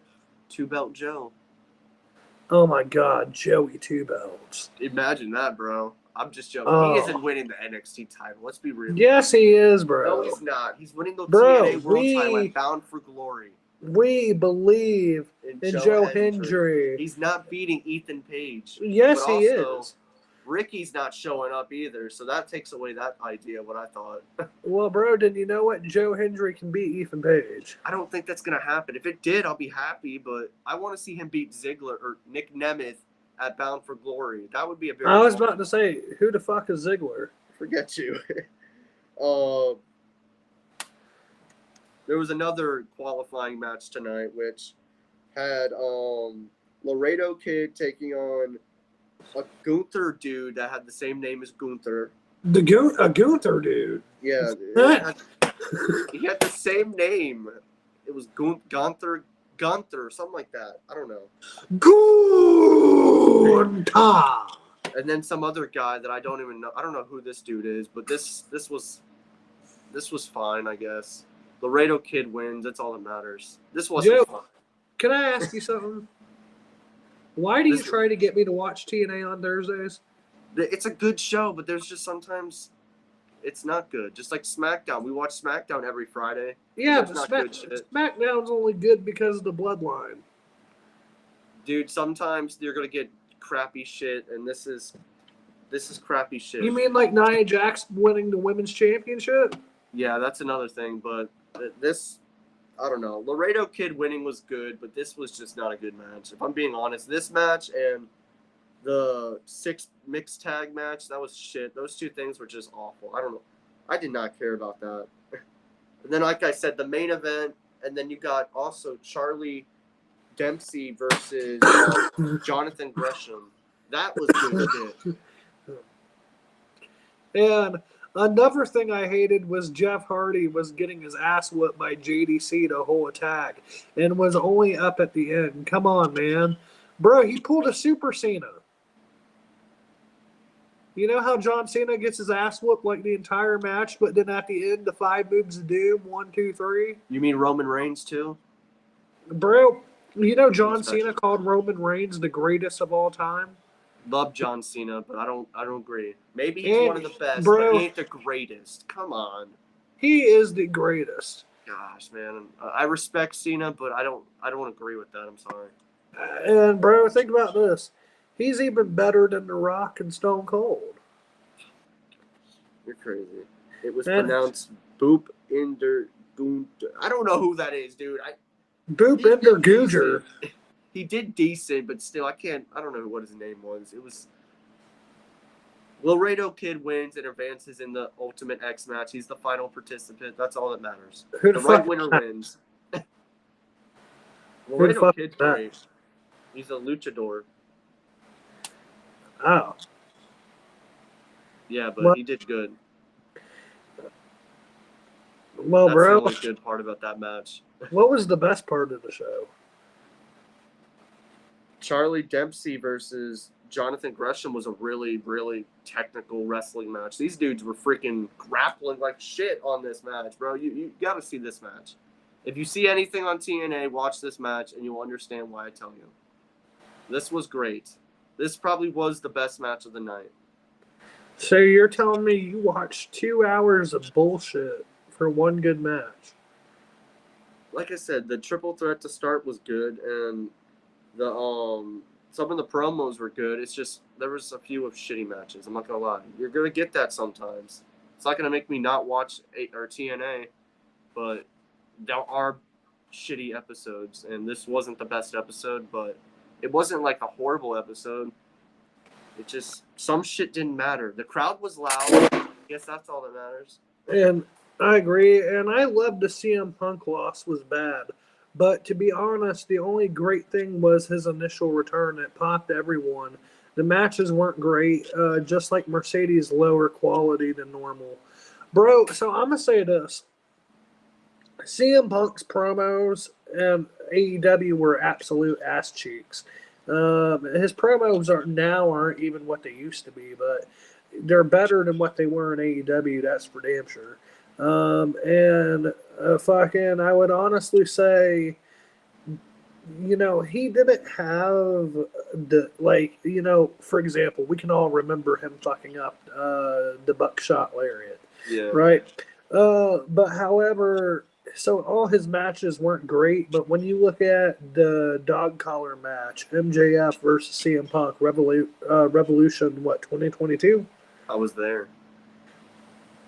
2-belt Joe. Oh, my God. Joey 2 belts. Imagine that, bro. I'm just joking. Oh. He isn't winning the NXT title. Let's be real. Yes, he is, bro. No, he's not. He's winning the TNA World title at Bound for Glory. We believe in Joe Hendry. He's not beating Ethan Page. Yes, he is. Ricky's not showing up either, so that takes away that idea, what I thought. Well, bro, then you know what? Joe Hendry can beat Ethan Page. I don't think that's going to happen. If it did, I'll be happy, but I want to see him beat Ziggler or Nick Nemeth at Bound for Glory. That would be a very I was about to say, who the fuck is Ziggler? Forget you. There was another qualifying match tonight, which had Laredo Kid taking on a Gunther dude that had the same name as Gunther. A Gunther dude? Yeah. He had the same name. It was Gunther, something like that. I don't know. Gunther! And then some other guy that I don't even know. I don't know who this dude is, but this was fine, I guess. Laredo Kid wins. That's all that matters. This wasn't fun. Can I ask you something? Why do you try to get me to watch TNA on Thursdays? It's a good show, but there's just sometimes it's not good. Just like SmackDown. We watch SmackDown every Friday. Yeah, but SmackDown's only good because of the bloodline. Dude, sometimes you're going to get crappy shit, and this is crappy shit. You mean like Nia Jax winning the Women's Championship? Yeah, that's another thing, but this... I don't know. Laredo Kid winning was good, but this was just not a good match. If I'm being honest, this match and the 6 mixed tag match, that was shit. Those two things were just awful. I don't know. I did not care about that. And then, like I said, the main event, and then you got also Charlie Dempsey versus Jonathan Gresham. That was good shit. And another thing I hated was Jeff Hardy was getting his ass whooped by JDC the whole attack and was only up at the end. Come on, man. Bro, he pulled a Super Cena. You know how John Cena gets his ass whooped like the entire match, but then at the end, the 5 moves of doom, 1, 2, 3? You mean Roman Reigns too? Bro, you know John Respect. Cena called Roman Reigns the greatest of all time? Love John Cena, but I don't agree. Maybe he's And, one of the best, bro, but he ain't the greatest. Come on. he is the greatest. Gosh, man. I respect Cena, but I don't agree with that. I'm sorry. And, bro, think about this. He's even better than The Rock and Stone Cold. You're crazy. It was And pronounced Boop Inder Gunter. I don't know who that is, dude. Boopinder Googer. He did decent, but still, I don't know what his name was. It was Laredo Kid wins and advances in the Ultimate X match. He's the final participant. That's all that matters. Who The the right fuck winner is that? wins. Who the Laredo fuck Kid's is that? great. He's a luchador. Oh. Yeah, but Well, he did good. well, That's bro, the only good part about that match. what was the best part of the show? Charlie Dempsey versus Jonathan Gresham was a really, really technical wrestling match. These dudes were freaking grappling like shit on this match, bro. You got to see this match. If you see anything on TNA, watch this match and you'll understand why I tell you. This was great. This probably was the best match of the night. So you're telling me you watched 2 hours of bullshit for one good match? Like I said, the triple threat to start was good, and the some of the promos were good. It's just there was a few of shitty matches. I'm not gonna lie. You're gonna get that sometimes. It's not gonna make me not watch TNA, but there are shitty episodes, and this wasn't the best episode, but it wasn't like a horrible episode. It just some shit didn't matter. The crowd was loud. I guess that's all that matters. And I agree, and I love the CM Punk loss was bad. But to be honest, the only great thing was his initial return. It popped everyone. The matches weren't great, just like Mercedes, lower quality than normal. Bro, so I'm going to say this. CM Punk's promos and AEW were absolute ass cheeks. His promos aren't even what they used to be, but they're better than what they were in AEW. That's for damn sure. Fucking, I would honestly say, he didn't have for example, we can all remember him fucking up the buckshot lariat, Yeah. right? But however, so all his matches weren't great, but when you look at the dog collar match, MJF versus CM Punk, Revolution, 2022? I was there.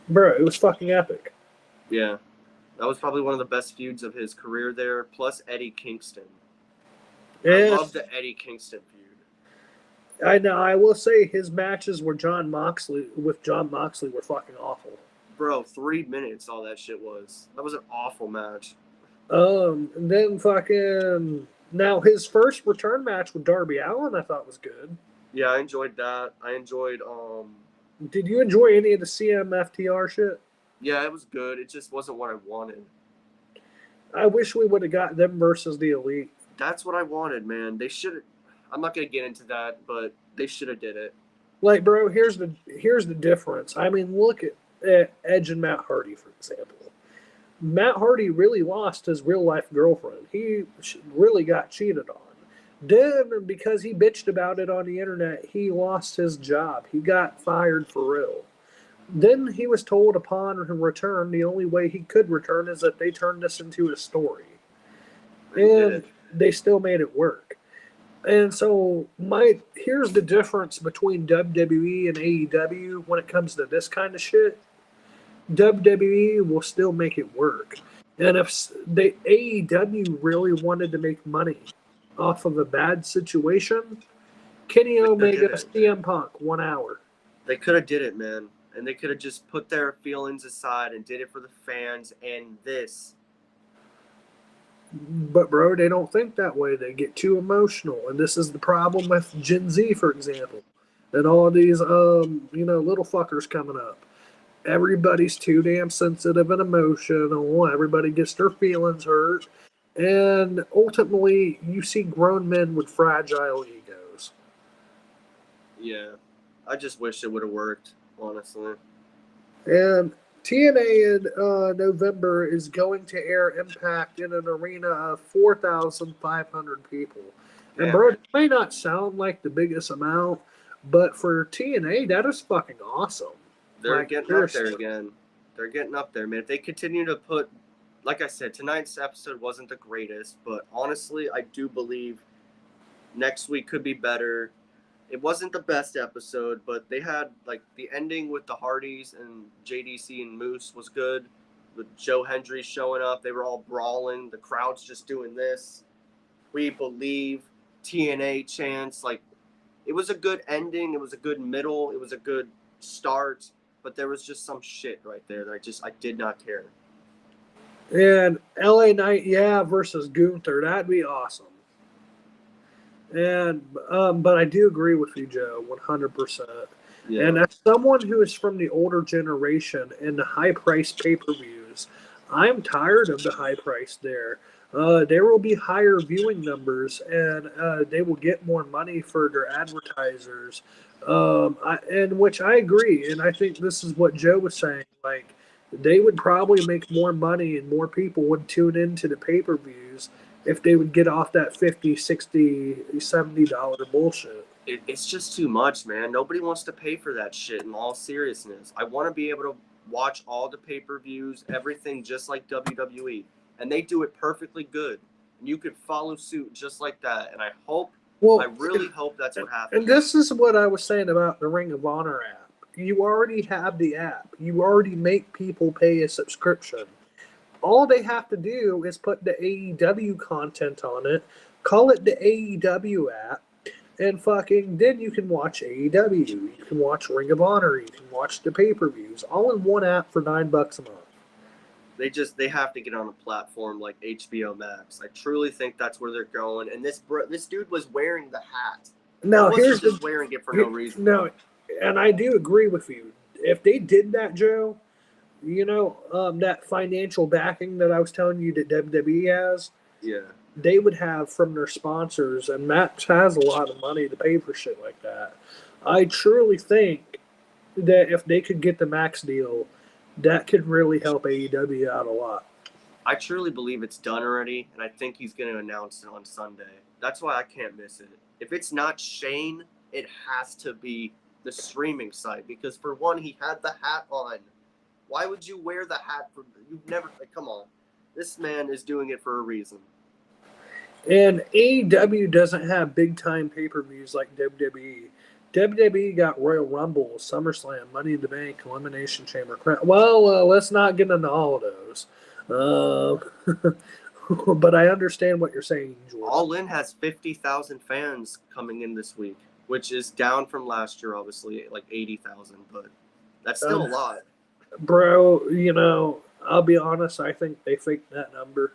Bro, it was fucking epic. Yeah. That was probably one of the best feuds of his career there, plus Eddie Kingston. I love the Eddie Kingston feud. I know. I will say his matches with John Moxley were fucking awful. Bro, 3 minutes all that shit was. That was an awful match. And then fucking now his first return match with Darby Allin I thought was good. Yeah, I enjoyed that. I enjoyed Did you enjoy any of the CMFTR shit? Yeah, it was good. It just wasn't what I wanted. I wish we would have got them versus the Elite. That's what I wanted, man. They should. I'm not gonna get into that, but they should have did it. Like, bro, here's the difference. I mean, look at Edge and Matt Hardy, for example. Matt Hardy really lost his real life girlfriend. He really got cheated on. Then, because he bitched about it on the internet, he lost his job. He got fired for real. Then he was told upon return, the only way he could return is if they turned this into a story. And they still made it work. And so here's the difference between WWE and AEW when it comes to this kind of shit. WWE will still make it work. And if AEW really wanted to make money off of a bad situation, Kenny Omega, CM Punk, 1 hour. They could have did it, man. And they could have just put their feelings aside and did it for the fans and this. But, bro, they don't think that way. They get too emotional. And this is the problem with Gen Z, for example. And all these, little fuckers coming up. Everybody's too damn sensitive and emotional. Everybody gets their feelings hurt. And ultimately, you see grown men with fragile egos. Yeah. I just wish it would have worked, honestly. And TNA in November is going to air Impact in an arena of 4,500 people. And, Damn. bro, it may not sound like the biggest amount, but for TNA, that is fucking awesome. They're Like, getting up there seriously. again. They're getting up there, man. If they continue to put, like I said, tonight's episode wasn't the greatest, but honestly, I do believe next week could be better. It wasn't the best episode, but they had like the ending with the Hardys and JDC and Moose was good. With Joe Hendry showing up, they were all brawling. The crowd's just doing this. We believe TNA chants. Like, it was a good ending. It was a good middle. It was a good start. But there was just some shit right there that I did not care. And LA Knight, yeah, versus Gunther, that'd be awesome. And but I do agree with you, Joe, 100%. Yeah. And as someone who is from the older generation and the high price pay-per-views, I'm tired of the high price there. There will be higher viewing numbers, and they will get more money for their advertisers. And which I agree, and I think this is what Joe was saying. Like, they would probably make more money and more people would tune into the pay-per-views if they would get off that $50, $60, $70 bullshit. It's just too much, man. Nobody wants to pay for that shit, in all seriousness. I want to be able to watch all the pay-per-views, everything just like WWE. And they do it perfectly good. And you could follow suit just like that. And I really hope that's what happens. And this is what I was saying about the Ring of Honor app. You already have the app. You already make people pay a subscription. All they have to do is put the AEW content on it, call it the AEW app, and fucking then you can watch AEW. You can watch Ring of Honor. You can watch the pay-per-views all in one app for $9 a month. They have to get on a platform like HBO Max. I truly think that's where they're going. And this dude was wearing the hat. Now he wasn't here's just wearing it for no reason. No, and I do agree with you. If they did that, Joe, you know, that financial backing that I was telling you that WWE has, Yeah. they would have from their sponsors, and Max has a lot of money to pay for shit like that. I truly think that if they could get the Max deal, that could really help AEW out a lot. I truly believe it's done already, and I think he's going to announce it on Sunday. That's why I can't miss it. If it's not Shane, it has to be the streaming site, because for one, he had the hat on. Why would you wear the hat? You've never, come on. This man is doing it for a reason. And AEW doesn't have big-time pay-per-views like WWE. WWE got Royal Rumble, SummerSlam, Money in the Bank, Elimination Chamber. Well, let's not get into all of those. But I understand what you're saying, Jordan. All In has 50,000 fans coming in this week, which is down from last year, obviously, like 80,000, but that's still a lot. Bro, you know, I'll be honest, I think they faked that number.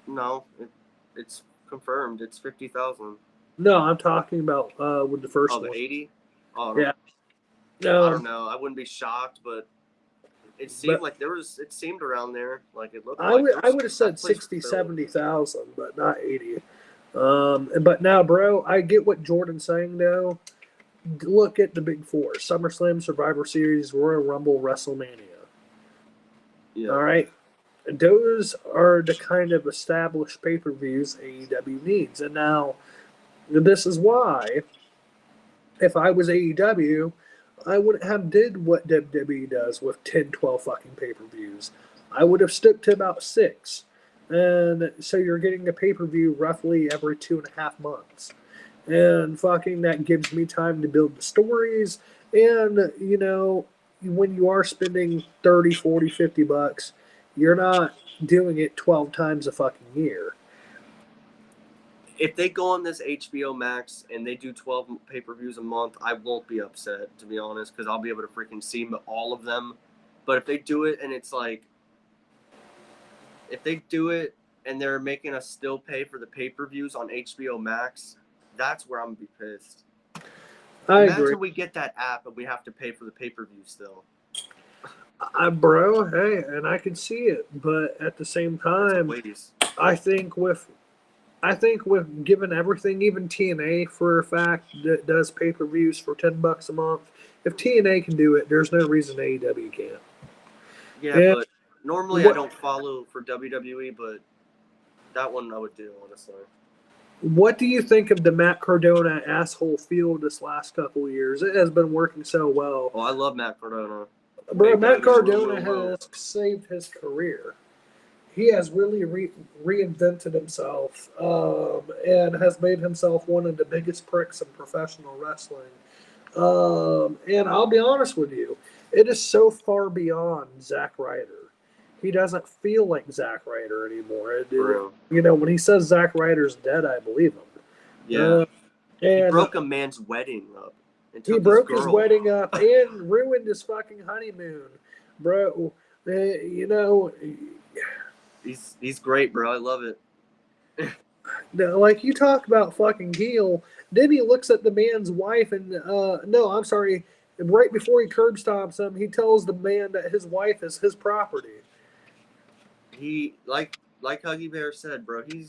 No, it's confirmed. It's 50,000. No, I'm talking about with the first one. 80? Oh, yeah. No, I don't know. I wouldn't be shocked, but it seemed like it seemed around there. Like it looked I would have said 60, 70,000, but not 80. But now, bro, I get what Jordan's saying, though. Look at the big four: SummerSlam, Survivor Series, Royal Rumble, WrestleMania. Yeah. All right. Those are the kind of established pay-per-views AEW needs. And now, this is why, if I was AEW, I wouldn't have did what WWE does with 10, 12 fucking pay-per-views. I would have stuck to about 6. And so you're getting a pay-per-view roughly every 2.5 months. And fucking that gives me time to build the stories. And, you know, when you are spending 30, 40, 50 bucks, you're not doing it 12 times a fucking year. If they go on this HBO Max and they do 12 pay-per-views a month, I won't be upset, to be honest, because I'll be able to freaking see all of them. But if they do it and it's like, if they do it and they're making us still pay for the pay-per-views on HBO Max, that's where I'm going to be pissed. Imagine we get that app and we have to pay for the pay-per-view still. Bro, hey, and I can see it, but at the same time, I think with I think with given everything, even TNA for a fact that does pay-per-views for $10 a month. If TNA can do it, there's no reason AEW can't. Yeah, And but normally I what don't follow for WWE, but that one I would do, honestly. what do you think of the Matt Cardona asshole field this last couple of years? It has been working so well. Oh, I love Matt Cardona. Bro, Make Matt that woo, Cardona woo, woo. has saved his career. He has really reinvented himself and has made himself one of the biggest pricks in professional wrestling. And I'll be honest with you, it is so far beyond Zack Ryder. He doesn't feel like Zack Ryder anymore. For real. When he says Zack Ryder's dead, I believe him. Yeah. He And broke a man's wedding up and he took broke his his girl. wedding up and ruined his fucking honeymoon, bro. You know, He's great, bro. I love it. like you talk about fucking heel. Then he looks at the man's wife and no, I'm sorry. Right before he curb stomps him, he tells the man that his wife is his property. He like Huggy Bear said, bro. He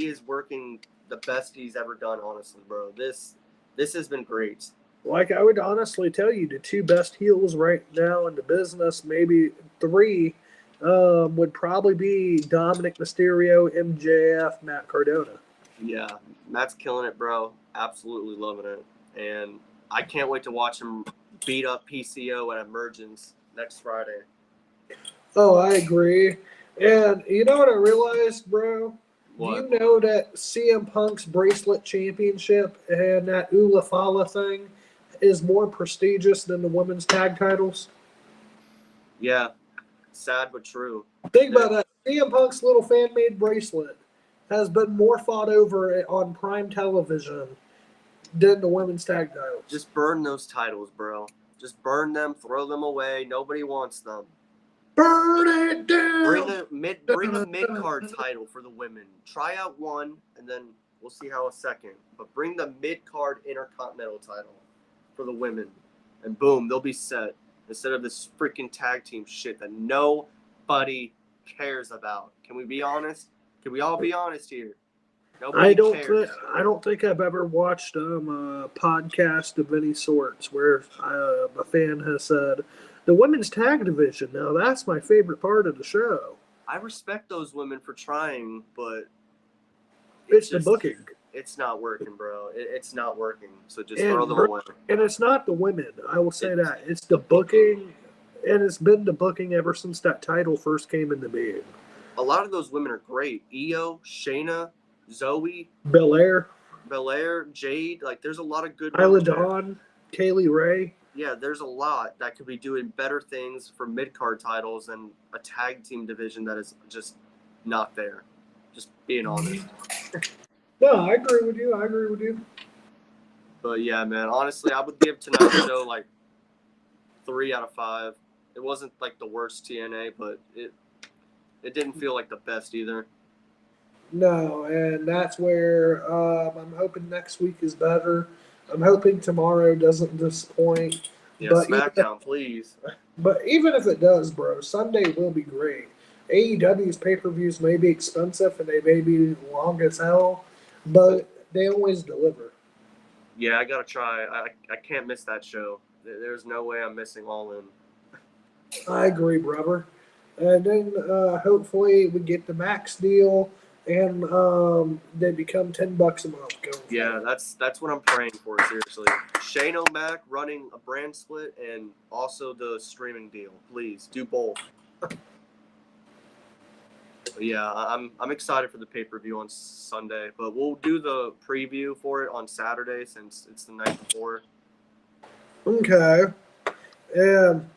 is working the best he's ever done, honestly, bro. This has been great. Like I would honestly tell you, the two best heels right now in the business, maybe three, would probably be Dominic Mysterio, MJF, Matt Cardona. Yeah, Matt's killing it, bro. Absolutely loving it, and I can't wait to watch him beat up PCO at Emergence next Friday. Oh, I agree. And you know what I realized, bro? What? Do you know that CM Punk's bracelet championship and that Ula Fala thing is more prestigious than the women's tag titles? Yeah, sad but true. Think about that. CM Punk's little fan-made bracelet has been more fought over on prime television than the women's tag titles. Just burn those titles, bro. Just burn them, throw them away. Nobody wants them. Burn it down. Bring a mid card title for the women. Try out one, and then we'll see how a second. But bring the mid card intercontinental title for the women, and boom, they'll be set. Instead of this freaking tag team shit that nobody cares about. Can we be honest? Can we all be honest here? Nobody cares. I don't think I've ever watched a podcast of any sorts where a fan has said the women's tag division. Now that's my favorite part of the show. I respect those women for trying, but It's the booking, It's not working, bro. It's not working. So just And throw them bro- away. and it's not the women. I will say that it's the booking, and it's been the booking ever since that title first came into being. A lot of those women are great. Io, Shayna, Zoe, Belair, Belair, Jade. Like, there's a lot of good Isla women there. Dawn, Kaylee Ray. Yeah, there's a lot that could be doing better things for mid-card titles and a tag team division that is just not there. Just being honest. No, I agree with you. But yeah, man, honestly, I would give tonight's show like 3 out of 5. It wasn't like the worst TNA, but it didn't feel like the best either. No, and that's where I'm hoping next week is better. I'm hoping tomorrow doesn't disappoint. Yeah, But SmackDown, please. But even if it does, bro, Sunday will be great. AEW's pay-per-views may be expensive and they may be long as hell, but they always deliver. Yeah, I gotta try. I can't miss that show. There's no way I'm missing All In. I agree, brother. And then hopefully we get the max deal and they become $10 a month. Yeah, that's what I'm praying for, seriously. Shane O'Mac running a brand split and also the streaming deal. Please do both. But yeah, I'm excited for the pay-per-view on Sunday, but we'll do the preview for it on Saturday since it's the night before. Okay. And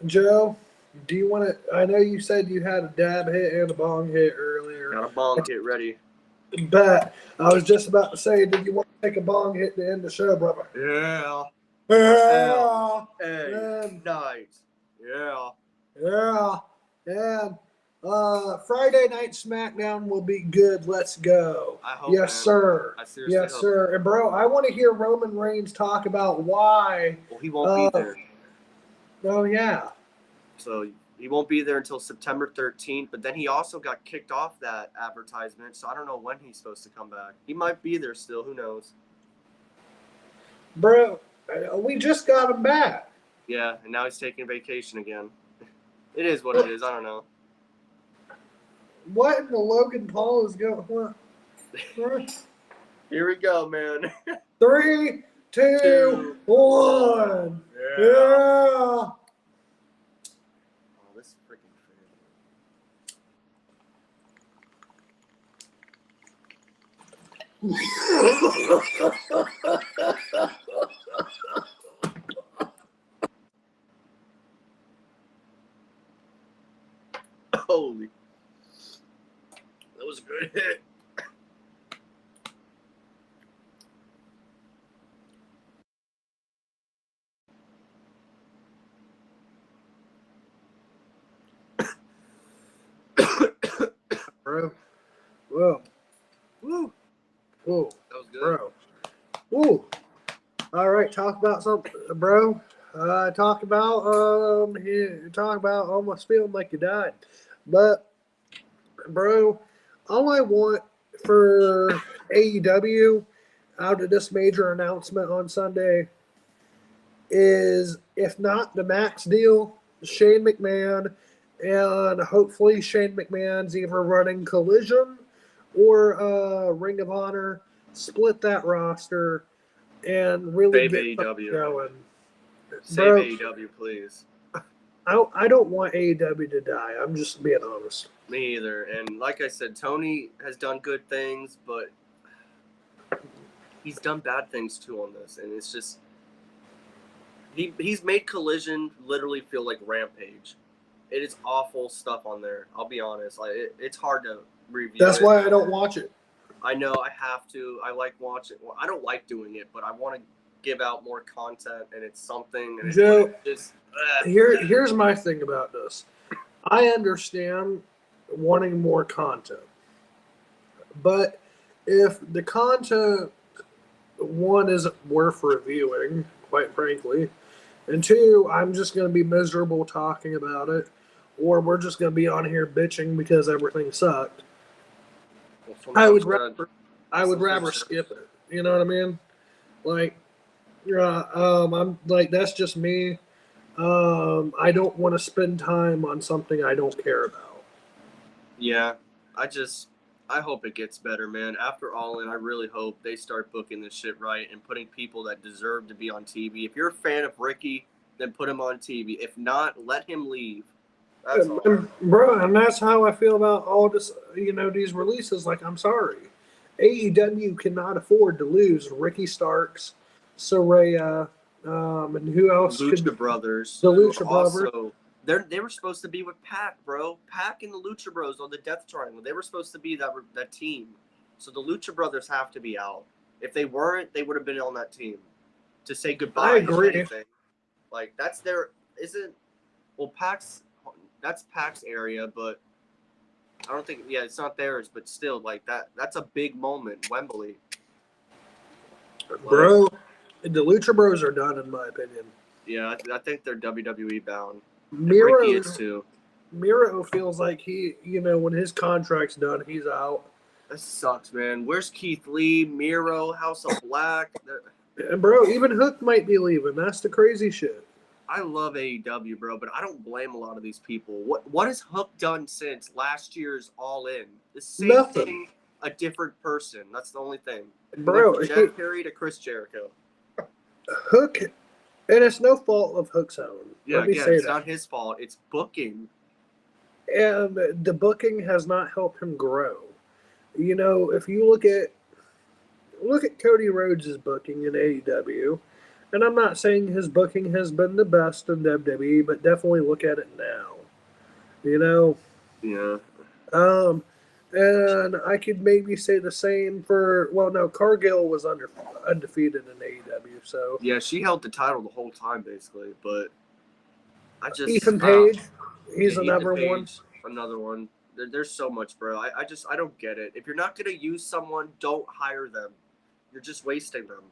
Joe, do you want to? I know you said you had a dab hit and a bong hit earlier. Got a bong hit ready. But I was just about to say, did you want to take a bong hit to end the show, brother? Yeah. Yeah. Hey, nice. Yeah. Yeah. And Friday night SmackDown will be good. Let's go. I hope. Yes, man. sir. I seriously Yes, hope. sir. And bro, I want to hear Roman Reigns talk about why. Well, he won't be there. Oh yeah. So He won't be there until September 13th, but then he also got kicked off that advertisement, so I don't know when he's supposed to come back. He might be there still. Who knows? Bro, we just got him back. Yeah, and now he's taking vacation again. It is what it is. I don't know. What in the Logan Paul is going on? Here we go, man. 3, 2, 1. Yeah. Yeah. Oh, this freaking Holy. That was a good hit. Bro. Whoa. Woo. Whoa. That was good. Bro. Woo. All right, talk about something, bro. Talk about almost feeling like you died. But bro, all I want for AEW out of this major announcement on Sunday is, if not the Max deal, Shane McMahon, and hopefully Shane McMahon's either running Collision or Ring of Honor, split that roster and really Save get something AEW. going. Save Bro, AEW, please. I don't want AEW to die. I'm just being honest. Me either. And like I said, Tony has done good things, but he's done bad things too on this. And it's just he's made Collision literally feel like Rampage. It is awful stuff on there. I'll be honest. Like it's hard to review. That's why I don't watch it. I know I have to. I like watching. Well, I don't like doing it, but I want to give out more content, and it's something. And Joe, it's just here's my thing about this. I understand wanting more content, but if the content, one, isn't worth reviewing, quite frankly, and two, I'm just going to be miserable talking about it, or we're just going to be on here bitching because everything sucked, I would rather skip it. You know what I mean? Like, I'm like, that's just me. I don't want to spend time on something I don't care about. Yeah, I hope it gets better, man. After All In, I really hope they start booking this shit right and putting people that deserve to be on TV. If you're a fan of Ricky, then put him on TV. If not, let him leave. That's all. Bro, and that's how I feel about all this, these releases. Like, I'm sorry. AEW cannot afford to lose Ricky Starks, Saraya, and who else? Lucha Brothers. The Lucha Brothers. Also, they were supposed to be with Pac, bro. Pac and the Lucha Bros on the Death Triangle. They were supposed to be that team. So the Lucha Brothers have to be out. If they weren't, they would have been on that team to say goodbye. I agree. Like that's their that's Pac's area, but I don't think it's not theirs, but still like that's a big moment, Wembley. Bro, the Lucha Bros are done in my opinion. Yeah, I think they're WWE bound. Miro Ricky is too. Miro feels like he, when his contract's done, he's out. That sucks, man. Where's Keith Lee, Miro, House of Black? And bro, even Hook might be leaving. That's the crazy shit. I love AEW, bro, but I don't blame a lot of these people. What has Hook done since last year's All In? The same thing, a different person. That's the only thing. Bro, Jack Perry to Chris Jericho. Hook, and it's no fault of Hook's own. Yeah, it's not his fault. It's booking. And the booking has not helped him grow. If you look at Cody Rhodes' booking in AEW, and I'm not saying his booking has been the best in WWE, but definitely look at it now. Yeah. And I could maybe say the same for, Cargill was undefeated in AEW, so. Yeah, she held the title the whole time, basically, but I just. Ethan Page, he's another one. Another one. There's so much, bro. I don't get it. If you're not going to use someone, don't hire them. You're just wasting them.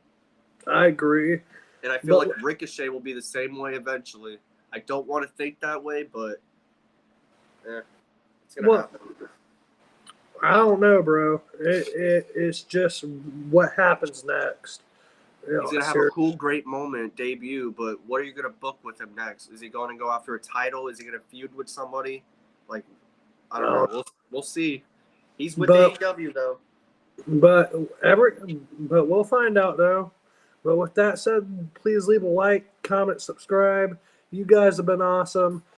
I agree. And I feel like Ricochet will be the same way eventually. I don't want to think that way, but It's gonna Well, happen. I don't know, bro. It's just what happens next. You He's know, gonna have a cool, great moment debut, but what are you gonna book with him next? Is he going to go after a title? Is he gonna feud with somebody? Like, I don't know. We'll see. He's with But- AEW though. But we'll find out though. But with that said, please leave a like, comment, subscribe. You guys have been awesome.